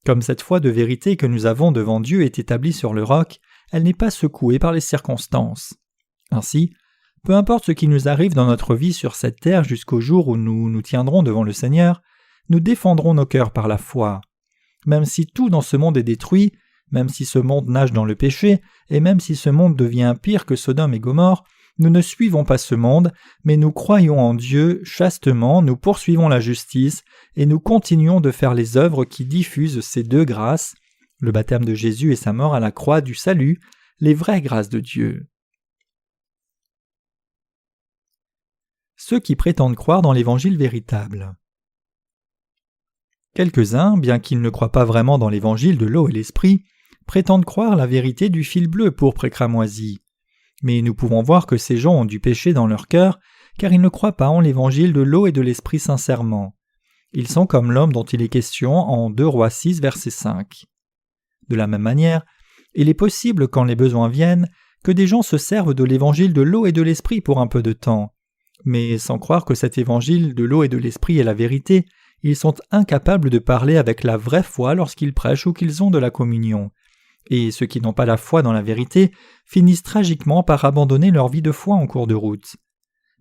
Comme cette foi de vérité que nous avons devant Dieu est établie sur le roc, elle n'est pas secouée par les circonstances. Ainsi, peu importe ce qui nous arrive dans notre vie sur cette terre jusqu'au jour où nous nous tiendrons devant le Seigneur, nous défendrons nos cœurs par la foi. Même si tout dans ce monde est détruit, même si ce monde nage dans le péché, et même si ce monde devient pire que Sodome et Gomorrhe, nous ne suivons pas ce monde, mais nous croyons en Dieu chastement, nous poursuivons la justice, et nous continuons de faire les œuvres qui diffusent ces deux grâces, le baptême de Jésus et sa mort à la croix du salut, les vraies grâces de Dieu. Ceux qui prétendent croire dans l'évangile véritable. Quelques-uns, bien qu'ils ne croient pas vraiment dans l'évangile de l'eau et l'esprit, prétendent croire la vérité du fil bleu pourpre et cramoisi. Mais nous pouvons voir que ces gens ont du péché dans leur cœur, car ils ne croient pas en l'évangile de l'eau et de l'esprit sincèrement. Ils sont comme l'homme dont il est question en 2 Rois 6, verset 5. De la même manière, il est possible, quand les besoins viennent, que des gens se servent de l'évangile de l'eau et de l'esprit pour un peu de temps. Mais sans croire que cet évangile de l'eau et de l'esprit est la vérité, ils sont incapables de parler avec la vraie foi lorsqu'ils prêchent ou qu'ils ont de la communion. Et ceux qui n'ont pas la foi dans la vérité finissent tragiquement par abandonner leur vie de foi en cours de route.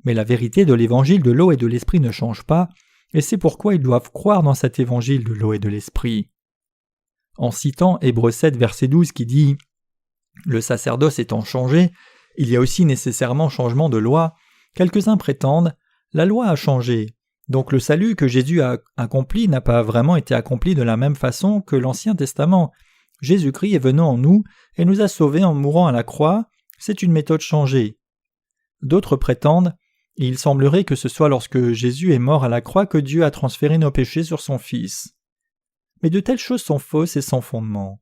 Mais la vérité de l'évangile de l'eau et de l'esprit ne change pas, et c'est pourquoi ils doivent croire dans cet évangile de l'eau et de l'esprit. En citant Hébreux 7, verset 12 qui dit « Le sacerdoce étant changé, il y a aussi nécessairement changement de loi », quelques-uns prétendent « La loi a changé ». Donc le salut que Jésus a accompli n'a pas vraiment été accompli de la même façon que l'Ancien Testament. Jésus-Christ est venu en nous et nous a sauvés en mourant à la croix, c'est une méthode changée. D'autres prétendent et il semblerait que ce soit lorsque Jésus est mort à la croix que Dieu a transféré nos péchés sur son Fils. Mais de telles choses sont fausses et sans fondement.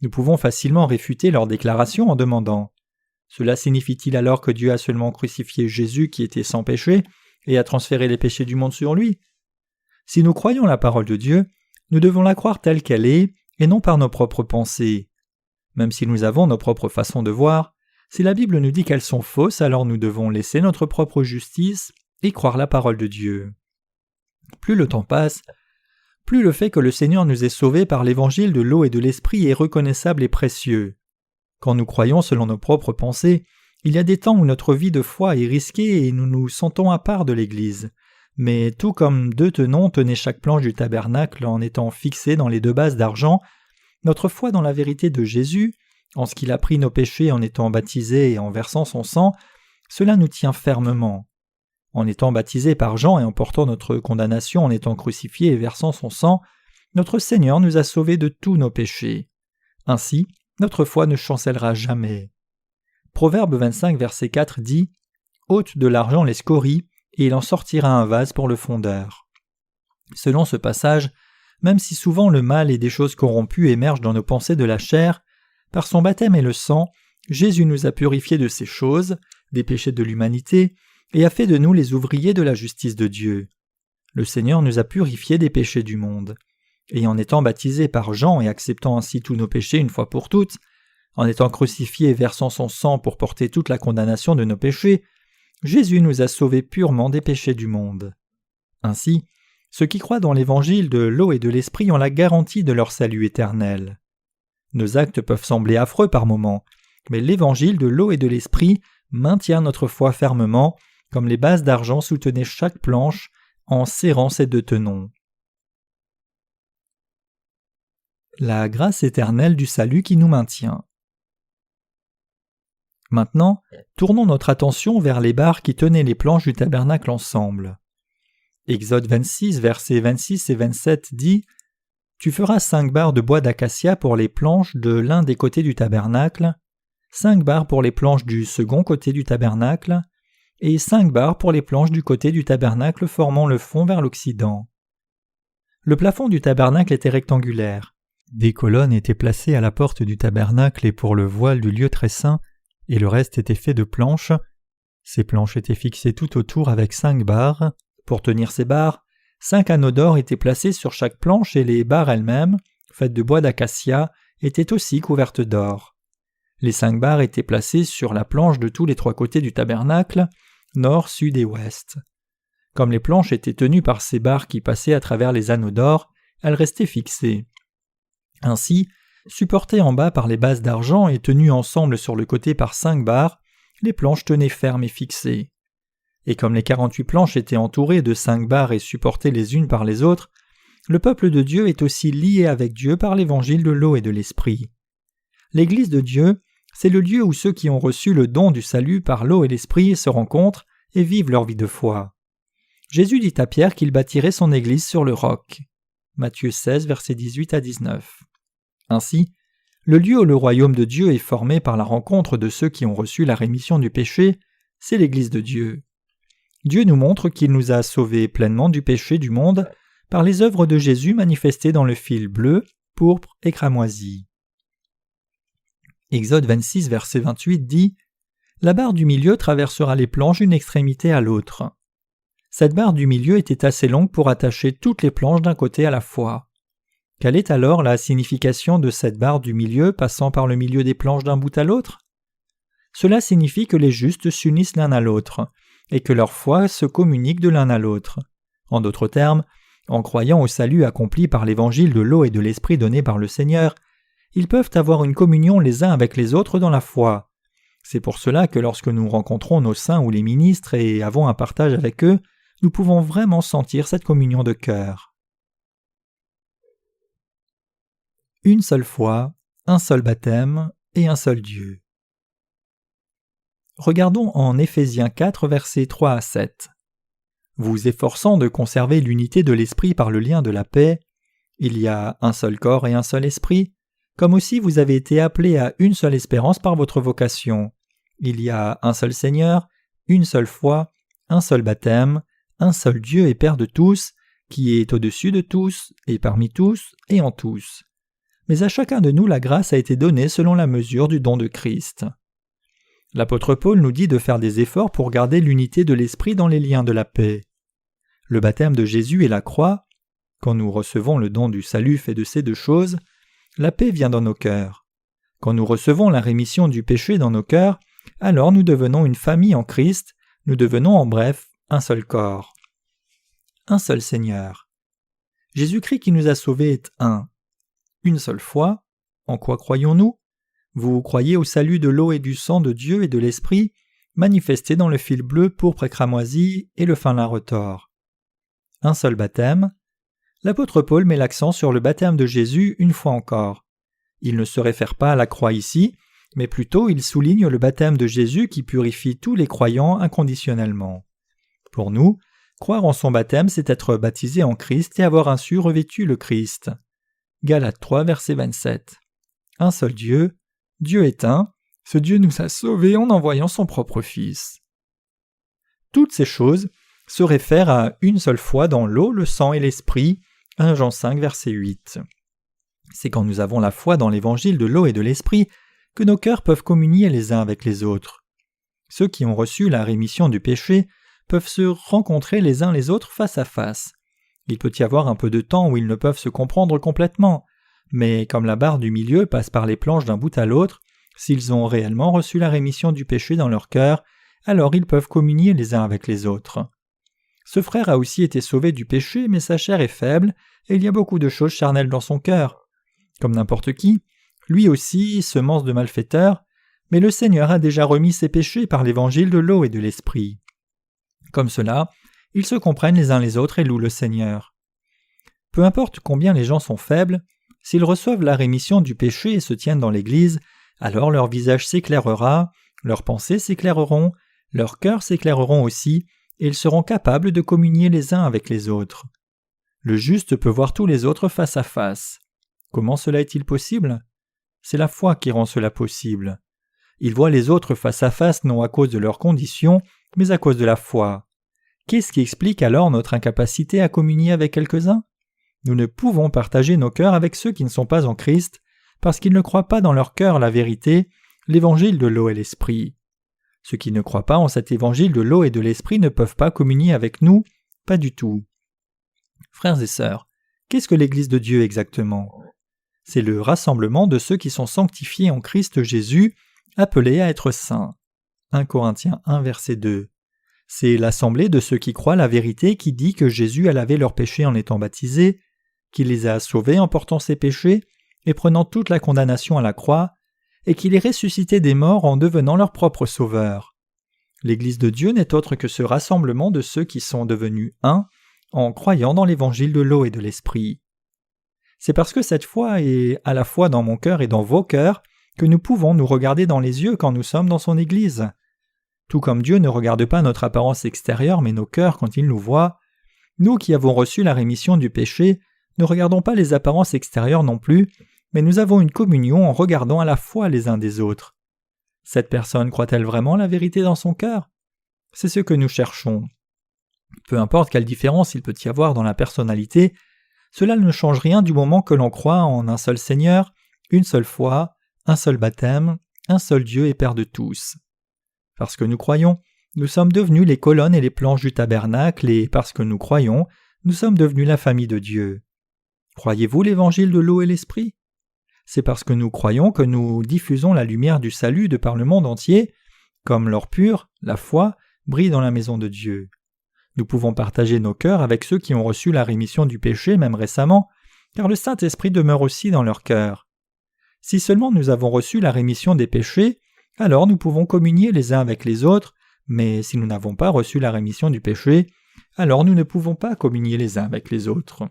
Nous pouvons facilement réfuter leur déclaration en demandant « Cela signifie-t-il alors que Dieu a seulement crucifié Jésus qui était sans péché et a transféré les péchés du monde sur lui ?» Si nous croyons la parole de Dieu, nous devons la croire telle qu'elle est et non par nos propres pensées. Même si nous avons nos propres façons de voir, si la Bible nous dit qu'elles sont fausses, alors nous devons laisser notre propre justice et croire la parole de Dieu. Plus le temps passe, plus le fait que le Seigneur nous ait sauvés par l'évangile de l'eau et de l'esprit est reconnaissable et précieux. Quand nous croyons selon nos propres pensées, il y a des temps où notre vie de foi est risquée et nous nous sentons à part de l'Église. Mais tout comme deux tenons tenaient chaque planche du tabernacle en étant fixés dans les deux bases d'argent, notre foi dans la vérité de Jésus, en ce qu'il a pris nos péchés en étant baptisé et en versant son sang, cela nous tient fermement. En étant baptisé par Jean et en portant notre condamnation en étant crucifié et versant son sang, notre Seigneur nous a sauvés de tous nos péchés. Ainsi, notre foi ne chancellera jamais. Proverbe 25, verset 4 dit « Ôte de l'argent les scories, et il en sortira un vase pour le fondeur. » Selon ce passage, même si souvent le mal et des choses corrompues émergent dans nos pensées de la chair, par son baptême et le sang, Jésus nous a purifiés de ces choses, des péchés de l'humanité, et a fait de nous les ouvriers de la justice de Dieu. Le Seigneur nous a purifiés des péchés du monde. Et en étant baptisé par Jean et acceptant ainsi tous nos péchés une fois pour toutes, en étant crucifié et versant son sang pour porter toute la condamnation de nos péchés, Jésus nous a sauvés purement des péchés du monde. Ainsi, ceux qui croient dans l'évangile de l'eau et de l'esprit ont la garantie de leur salut éternel. Nos actes peuvent sembler affreux par moments, mais l'évangile de l'eau et de l'esprit maintient notre foi fermement, comme les bases d'argent soutenaient chaque planche en serrant ces deux tenons. La grâce éternelle du salut qui nous maintient. Maintenant, tournons notre attention vers les barres qui tenaient les planches du tabernacle ensemble. Exode 26, versets 26 et 27 dit « Tu feras 5 barres de bois d'acacia pour les planches de l'un des côtés du tabernacle, 5 barres pour les planches du second côté du tabernacle, et 5 barres pour les planches du côté du tabernacle formant le fond vers l'occident. » Le plafond du tabernacle était rectangulaire. Des colonnes étaient placées à la porte du tabernacle et pour le voile du lieu très saint, et le reste était fait de planches. Ces planches étaient fixées tout autour avec 5 barres. Pour tenir ces barres, 5 anneaux d'or étaient placés sur chaque planche et les barres elles-mêmes, faites de bois d'acacia, étaient aussi couvertes d'or. Les 5 barres étaient placées sur la planche de tous les 3 côtés du tabernacle, nord, sud et ouest. Comme les planches étaient tenues par ces barres qui passaient à travers les anneaux d'or, elles restaient fixées. Ainsi, supportées en bas par les bases d'argent et tenues ensemble sur le côté par 5 barres, les planches tenaient fermes et fixées. Et comme les 48 planches étaient entourées de 5 barres et supportées les unes par les autres, le peuple de Dieu est aussi lié avec Dieu par l'évangile de l'eau et de l'esprit. L'Église de Dieu, c'est le lieu où ceux qui ont reçu le don du salut par l'eau et l'esprit se rencontrent et vivent leur vie de foi. Jésus dit à Pierre qu'il bâtirait son Église sur le roc. Matthieu 16, versets 18 à 19. Ainsi, le lieu où le royaume de Dieu est formé par la rencontre de ceux qui ont reçu la rémission du péché, c'est l'Église de Dieu. Dieu nous montre qu'il nous a sauvés pleinement du péché du monde par les œuvres de Jésus manifestées dans le fil bleu, pourpre et cramoisi. Exode 26, verset 28 dit « La barre du milieu traversera les planches d'une extrémité à l'autre. » Cette barre du milieu était assez longue pour attacher toutes les planches d'un côté à la fois. Quelle est alors la signification de cette barre du milieu passant par le milieu des planches d'un bout à l'autre ? Cela signifie que les justes s'unissent l'un à l'autre, et que leur foi se communique de l'un à l'autre. En d'autres termes, en croyant au salut accompli par l'évangile de l'eau et de l'esprit donné par le Seigneur, ils peuvent avoir une communion les uns avec les autres dans la foi. C'est pour cela que lorsque nous rencontrons nos saints ou les ministres et avons un partage avec eux, nous pouvons vraiment sentir cette communion de cœur. Une seule foi, un seul baptême et un seul Dieu. Regardons en Éphésiens 4, versets 3 à 7. Vous efforçant de conserver l'unité de l'esprit par le lien de la paix, il y a un seul corps et un seul esprit, comme aussi vous avez été appelés à une seule espérance par votre vocation. Il y a un seul Seigneur, une seule foi, un seul baptême, un seul Dieu et Père de tous, qui est au-dessus de tous, et parmi tous, et en tous. Mais à chacun de nous la grâce a été donnée selon la mesure du don de Christ. L'apôtre Paul nous dit de faire des efforts pour garder l'unité de l'esprit dans les liens de la paix. Le baptême de Jésus et la croix, quand nous recevons le don du salut fait de ces deux choses, la paix vient dans nos cœurs. Quand nous recevons la rémission du péché dans nos cœurs, alors nous devenons une famille en Christ, nous devenons en bref un seul corps. Un seul Seigneur. Jésus-Christ qui nous a sauvés est un. Une seule foi. En quoi croyons-nous ? Vous croyez au salut de l'eau et du sang de Dieu et de l'Esprit, manifesté dans le fil bleu, pourpre et cramoisi et le fin lin retors. Un seul baptême. L'apôtre Paul met l'accent sur le baptême de Jésus une fois encore. Il ne se réfère pas à la croix ici, mais plutôt il souligne le baptême de Jésus qui purifie tous les croyants inconditionnellement. Pour nous, croire en son baptême, c'est être baptisé en Christ et avoir ainsi revêtu le Christ. Galates 3, verset 27. Un seul Dieu, Dieu est un, ce Dieu nous a sauvés en envoyant son propre Fils. Toutes ces choses se réfèrent à une seule foi dans l'eau, le sang et l'esprit, 1 Jean 5, verset 8. C'est quand nous avons la foi dans l'évangile de l'eau et de l'esprit que nos cœurs peuvent communier les uns avec les autres. Ceux qui ont reçu la rémission du péché peuvent se rencontrer les uns les autres face à face. Il peut y avoir un peu de temps où ils ne peuvent se comprendre complètement, mais comme la barre du milieu passe par les planches d'un bout à l'autre, s'ils ont réellement reçu la rémission du péché dans leur cœur, alors ils peuvent communier les uns avec les autres. Ce frère a aussi été sauvé du péché, mais sa chair est faible, et il y a beaucoup de choses charnelles dans son cœur. Comme n'importe qui, lui aussi, semence de malfaiteur, mais le Seigneur a déjà remis ses péchés par l'évangile de l'eau et de l'esprit. Comme cela, ils se comprennent les uns les autres et louent le Seigneur. Peu importe combien les gens sont faibles, s'ils reçoivent la rémission du péché et se tiennent dans l'Église, alors leur visage s'éclairera, leurs pensées s'éclaireront, leurs cœurs s'éclaireront aussi, et ils seront capables de communier les uns avec les autres. Le juste peut voir tous les autres face à face. Comment cela est-il possible ? C'est la foi qui rend cela possible. Ils voient les autres face à face non à cause de leurs conditions, mais à cause de la foi. Qu'est-ce qui explique alors notre incapacité à communier avec quelques-uns ? Nous ne pouvons partager nos cœurs avec ceux qui ne sont pas en Christ, parce qu'ils ne croient pas dans leur cœur la vérité, l'évangile de l'eau et l'esprit. Ceux qui ne croient pas en cet évangile de l'eau et de l'esprit ne peuvent pas communier avec nous, pas du tout. Frères et sœurs, qu'est-ce que l'Église de Dieu exactement ? C'est le rassemblement de ceux qui sont sanctifiés en Christ Jésus, appelés à être saints. 1 Corinthiens 1, verset 2. C'est l'assemblée de ceux qui croient la vérité qui dit que Jésus a lavé leurs péchés en étant baptisé, qu'il les a sauvés en portant ses péchés et prenant toute la condamnation à la croix, et qu'il est ressuscité des morts en devenant leur propre sauveur. L'Église de Dieu n'est autre que ce rassemblement de ceux qui sont devenus un en croyant dans l'évangile de l'eau et de l'esprit. C'est parce que cette foi est à la fois dans mon cœur et dans vos cœurs que nous pouvons nous regarder dans les yeux quand nous sommes dans son Église. Tout comme Dieu ne regarde pas notre apparence extérieure mais nos cœurs quand il nous voit, nous qui avons reçu la rémission du péché ne regardons pas les apparences extérieures non plus, mais nous avons une communion en regardant à la fois les uns des autres. Cette personne croit-elle vraiment la vérité dans son cœur ? C'est ce que nous cherchons. Peu importe quelle différence il peut y avoir dans la personnalité, cela ne change rien du moment que l'on croit en un seul Seigneur, une seule foi, un seul baptême, un seul Dieu et Père de tous. Parce que nous croyons, nous sommes devenus les colonnes et les planches du tabernacle, et parce que nous croyons, nous sommes devenus la famille de Dieu. Croyez-vous l'évangile de l'eau et l'esprit ? C'est parce que nous croyons que nous diffusons la lumière du salut de par le monde entier, comme l'or pur, la foi, brille dans la maison de Dieu. Nous pouvons partager nos cœurs avec ceux qui ont reçu la rémission du péché même récemment, car le Saint-Esprit demeure aussi dans leur cœur. Si seulement nous avons reçu la rémission des péchés, alors nous pouvons communier les uns avec les autres, mais si nous n'avons pas reçu la rémission du péché, alors nous ne pouvons pas communier les uns avec les autres.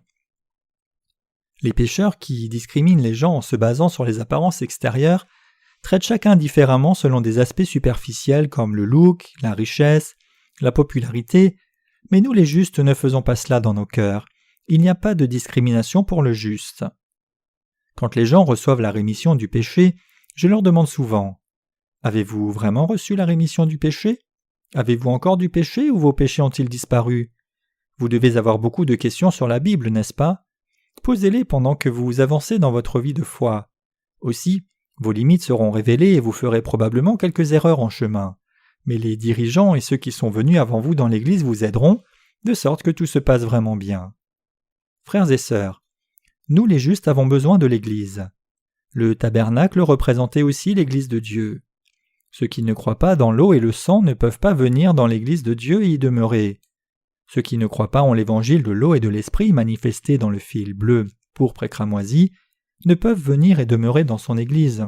Les pécheurs qui discriminent les gens en se basant sur les apparences extérieures traitent chacun différemment selon des aspects superficiels comme le look, la richesse, la popularité, mais nous les justes ne faisons pas cela dans nos cœurs. Il n'y a pas de discrimination pour le juste. Quand les gens reçoivent la rémission du péché, je leur demande souvent « Avez-vous vraiment reçu la rémission du péché ?» Avez-vous encore du péché ou vos péchés ont-ils disparu? Vous devez avoir beaucoup de questions sur la Bible, n'est-ce pas? Posez-les pendant que vous avancez dans votre vie de foi. Aussi, vos limites seront révélées et vous ferez probablement quelques erreurs en chemin. Mais les dirigeants et ceux qui sont venus avant vous dans l'Église vous aideront, de sorte que tout se passe vraiment bien. Frères et sœurs, nous les justes avons besoin de l'Église. Le tabernacle représentait aussi l'Église de Dieu. Ceux qui ne croient pas dans l'eau et le sang ne peuvent pas venir dans l'Église de Dieu et y demeurer. Ceux qui ne croient pas en l'évangile de l'eau et de l'esprit manifesté dans le fil bleu, pourpre et cramoisi, ne peuvent venir et demeurer dans son Église.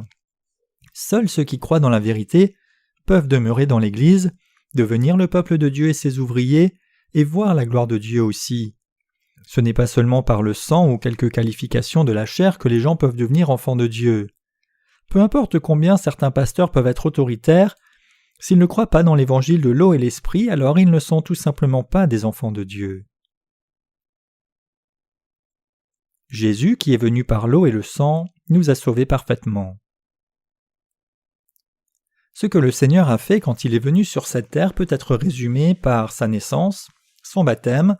Seuls ceux qui croient dans la vérité peuvent demeurer dans l'Église, devenir le peuple de Dieu et ses ouvriers, et voir la gloire de Dieu aussi. Ce n'est pas seulement par le sang ou quelques qualifications de la chair que les gens peuvent devenir enfants de Dieu. Peu importe combien certains pasteurs peuvent être autoritaires, s'ils ne croient pas dans l'évangile de l'eau et l'esprit, alors ils ne sont tout simplement pas des enfants de Dieu. Jésus, qui est venu par l'eau et le sang, nous a sauvés parfaitement. Ce que le Seigneur a fait quand il est venu sur cette terre peut être résumé par sa naissance, son baptême,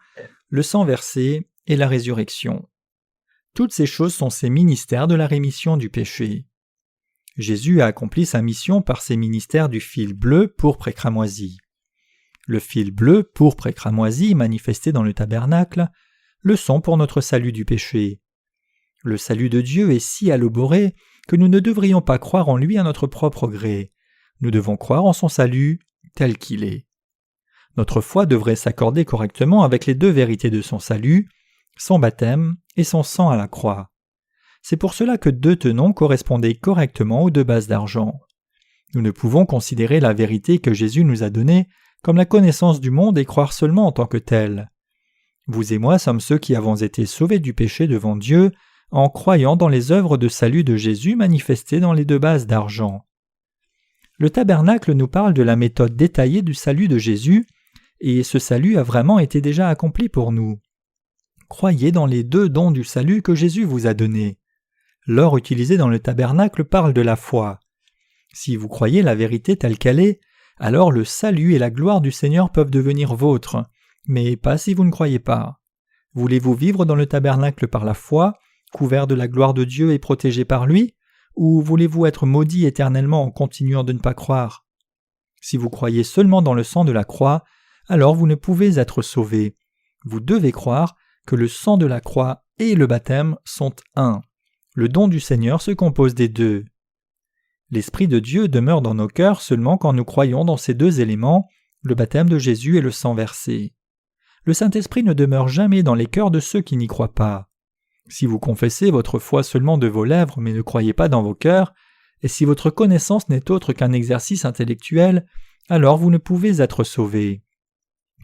le sang versé et la résurrection. Toutes ces choses sont ses ministères de la rémission du péché. Jésus a accompli sa mission par ses ministères du fil bleu, pourpre et cramoisi. Le fil bleu, pourpre et cramoisi manifesté dans le tabernacle, le sang pour notre salut du péché. Le salut de Dieu est si élaboré que nous ne devrions pas croire en lui à notre propre gré. Nous devons croire en son salut tel qu'il est. Notre foi devrait s'accorder correctement avec les deux vérités de son salut, son baptême et son sang à la croix. C'est pour cela que deux tenons correspondaient correctement aux deux bases d'argent. Nous ne pouvons considérer la vérité que Jésus nous a donnée comme la connaissance du monde et croire seulement en tant que telle. Vous et moi sommes ceux qui avons été sauvés du péché devant Dieu en croyant dans les œuvres de salut de Jésus manifestées dans les deux bases d'argent. Le tabernacle nous parle de la méthode détaillée du salut de Jésus, et ce salut a vraiment été déjà accompli pour nous. Croyez dans les deux dons du salut que Jésus vous a donnés. L'or utilisé dans le tabernacle parle de la foi. Si vous croyez la vérité telle qu'elle est, alors le salut et la gloire du Seigneur peuvent devenir vôtres, mais pas si vous ne croyez pas. Voulez-vous vivre dans le tabernacle par la foi, couvert de la gloire de Dieu et protégé par lui, ou voulez-vous être maudit éternellement en continuant de ne pas croire? Si vous croyez seulement dans le sang de la croix, alors vous ne pouvez être sauvés. Vous devez croire que le sang de la croix et le baptême sont un. Le don du Seigneur se compose des deux. L'Esprit de Dieu demeure dans nos cœurs seulement quand nous croyons dans ces deux éléments, le baptême de Jésus et le sang versé. Le Saint-Esprit ne demeure jamais dans les cœurs de ceux qui n'y croient pas. Si vous confessez votre foi seulement de vos lèvres mais ne croyez pas dans vos cœurs, et si votre connaissance n'est autre qu'un exercice intellectuel, alors vous ne pouvez être sauvés.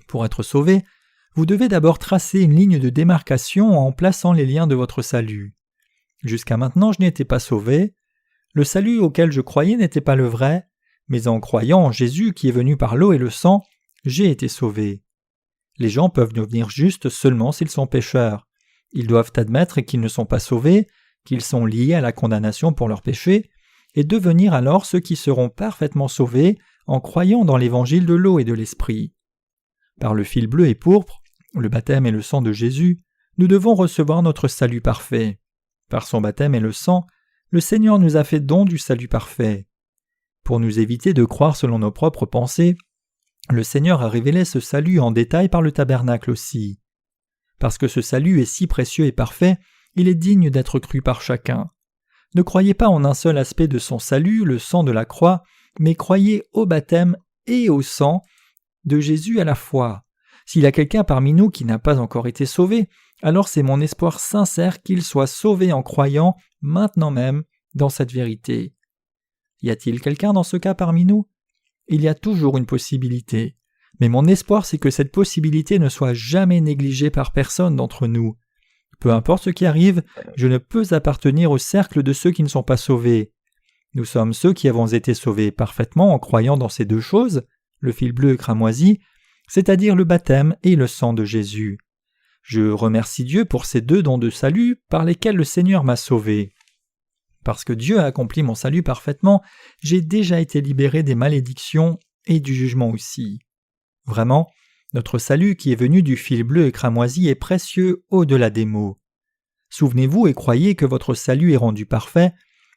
Pour être sauvé, vous devez d'abord tracer une ligne de démarcation en plaçant les liens de votre salut. Jusqu'à maintenant, je n'étais pas sauvé. Le salut auquel je croyais n'était pas le vrai, mais en croyant en Jésus qui est venu par l'eau et le sang, j'ai été sauvé. Les gens peuvent devenir justes seulement s'ils sont pécheurs. Ils doivent admettre qu'ils ne sont pas sauvés, qu'ils sont liés à la condamnation pour leurs péchés, et devenir alors ceux qui seront parfaitement sauvés en croyant dans l'évangile de l'eau et de l'esprit. Par le fil bleu et pourpre, le baptême et le sang de Jésus, nous devons recevoir notre salut parfait. Par son baptême et le sang, le Seigneur nous a fait don du salut parfait. Pour nous éviter de croire selon nos propres pensées, le Seigneur a révélé ce salut en détail par le tabernacle aussi. Parce que ce salut est si précieux et parfait, il est digne d'être cru par chacun. Ne croyez pas en un seul aspect de son salut, le sang de la croix, mais croyez au baptême et au sang de Jésus à la fois. S'il y a quelqu'un parmi nous qui n'a pas encore été sauvé, alors c'est mon espoir sincère qu'il soit sauvé en croyant, maintenant même, dans cette vérité. Y a-t-il quelqu'un dans ce cas parmi nous? Il y a toujours une possibilité. Mais mon espoir, c'est que cette possibilité ne soit jamais négligée par personne d'entre nous. Peu importe ce qui arrive, je ne peux appartenir au cercle de ceux qui ne sont pas sauvés. Nous sommes ceux qui avons été sauvés parfaitement en croyant dans ces deux choses, le fil bleu cramoisi, c'est-à-dire le baptême et le sang de Jésus. Je remercie Dieu pour ces deux dons de salut par lesquels le Seigneur m'a sauvé. Parce que Dieu a accompli mon salut parfaitement, j'ai déjà été libéré des malédictions et du jugement aussi. Vraiment, notre salut qui est venu du fil bleu et cramoisi est précieux au-delà des mots. Souvenez-vous et croyez que votre salut est rendu parfait,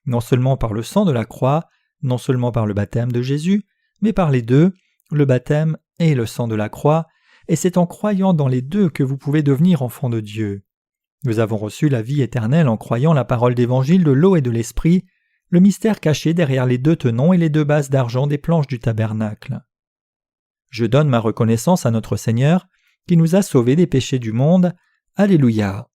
non seulement par le sang de la croix, non seulement par le baptême de Jésus, mais par les deux, le baptême et le sang de la croix, et c'est en croyant dans les deux que vous pouvez devenir enfant de Dieu. Nous avons reçu la vie éternelle en croyant la parole d'évangile de l'eau et de l'esprit, le mystère caché derrière les deux tenons et les deux bases d'argent des planches du tabernacle. Je donne ma reconnaissance à notre Seigneur, qui nous a sauvés des péchés du monde. Alléluia.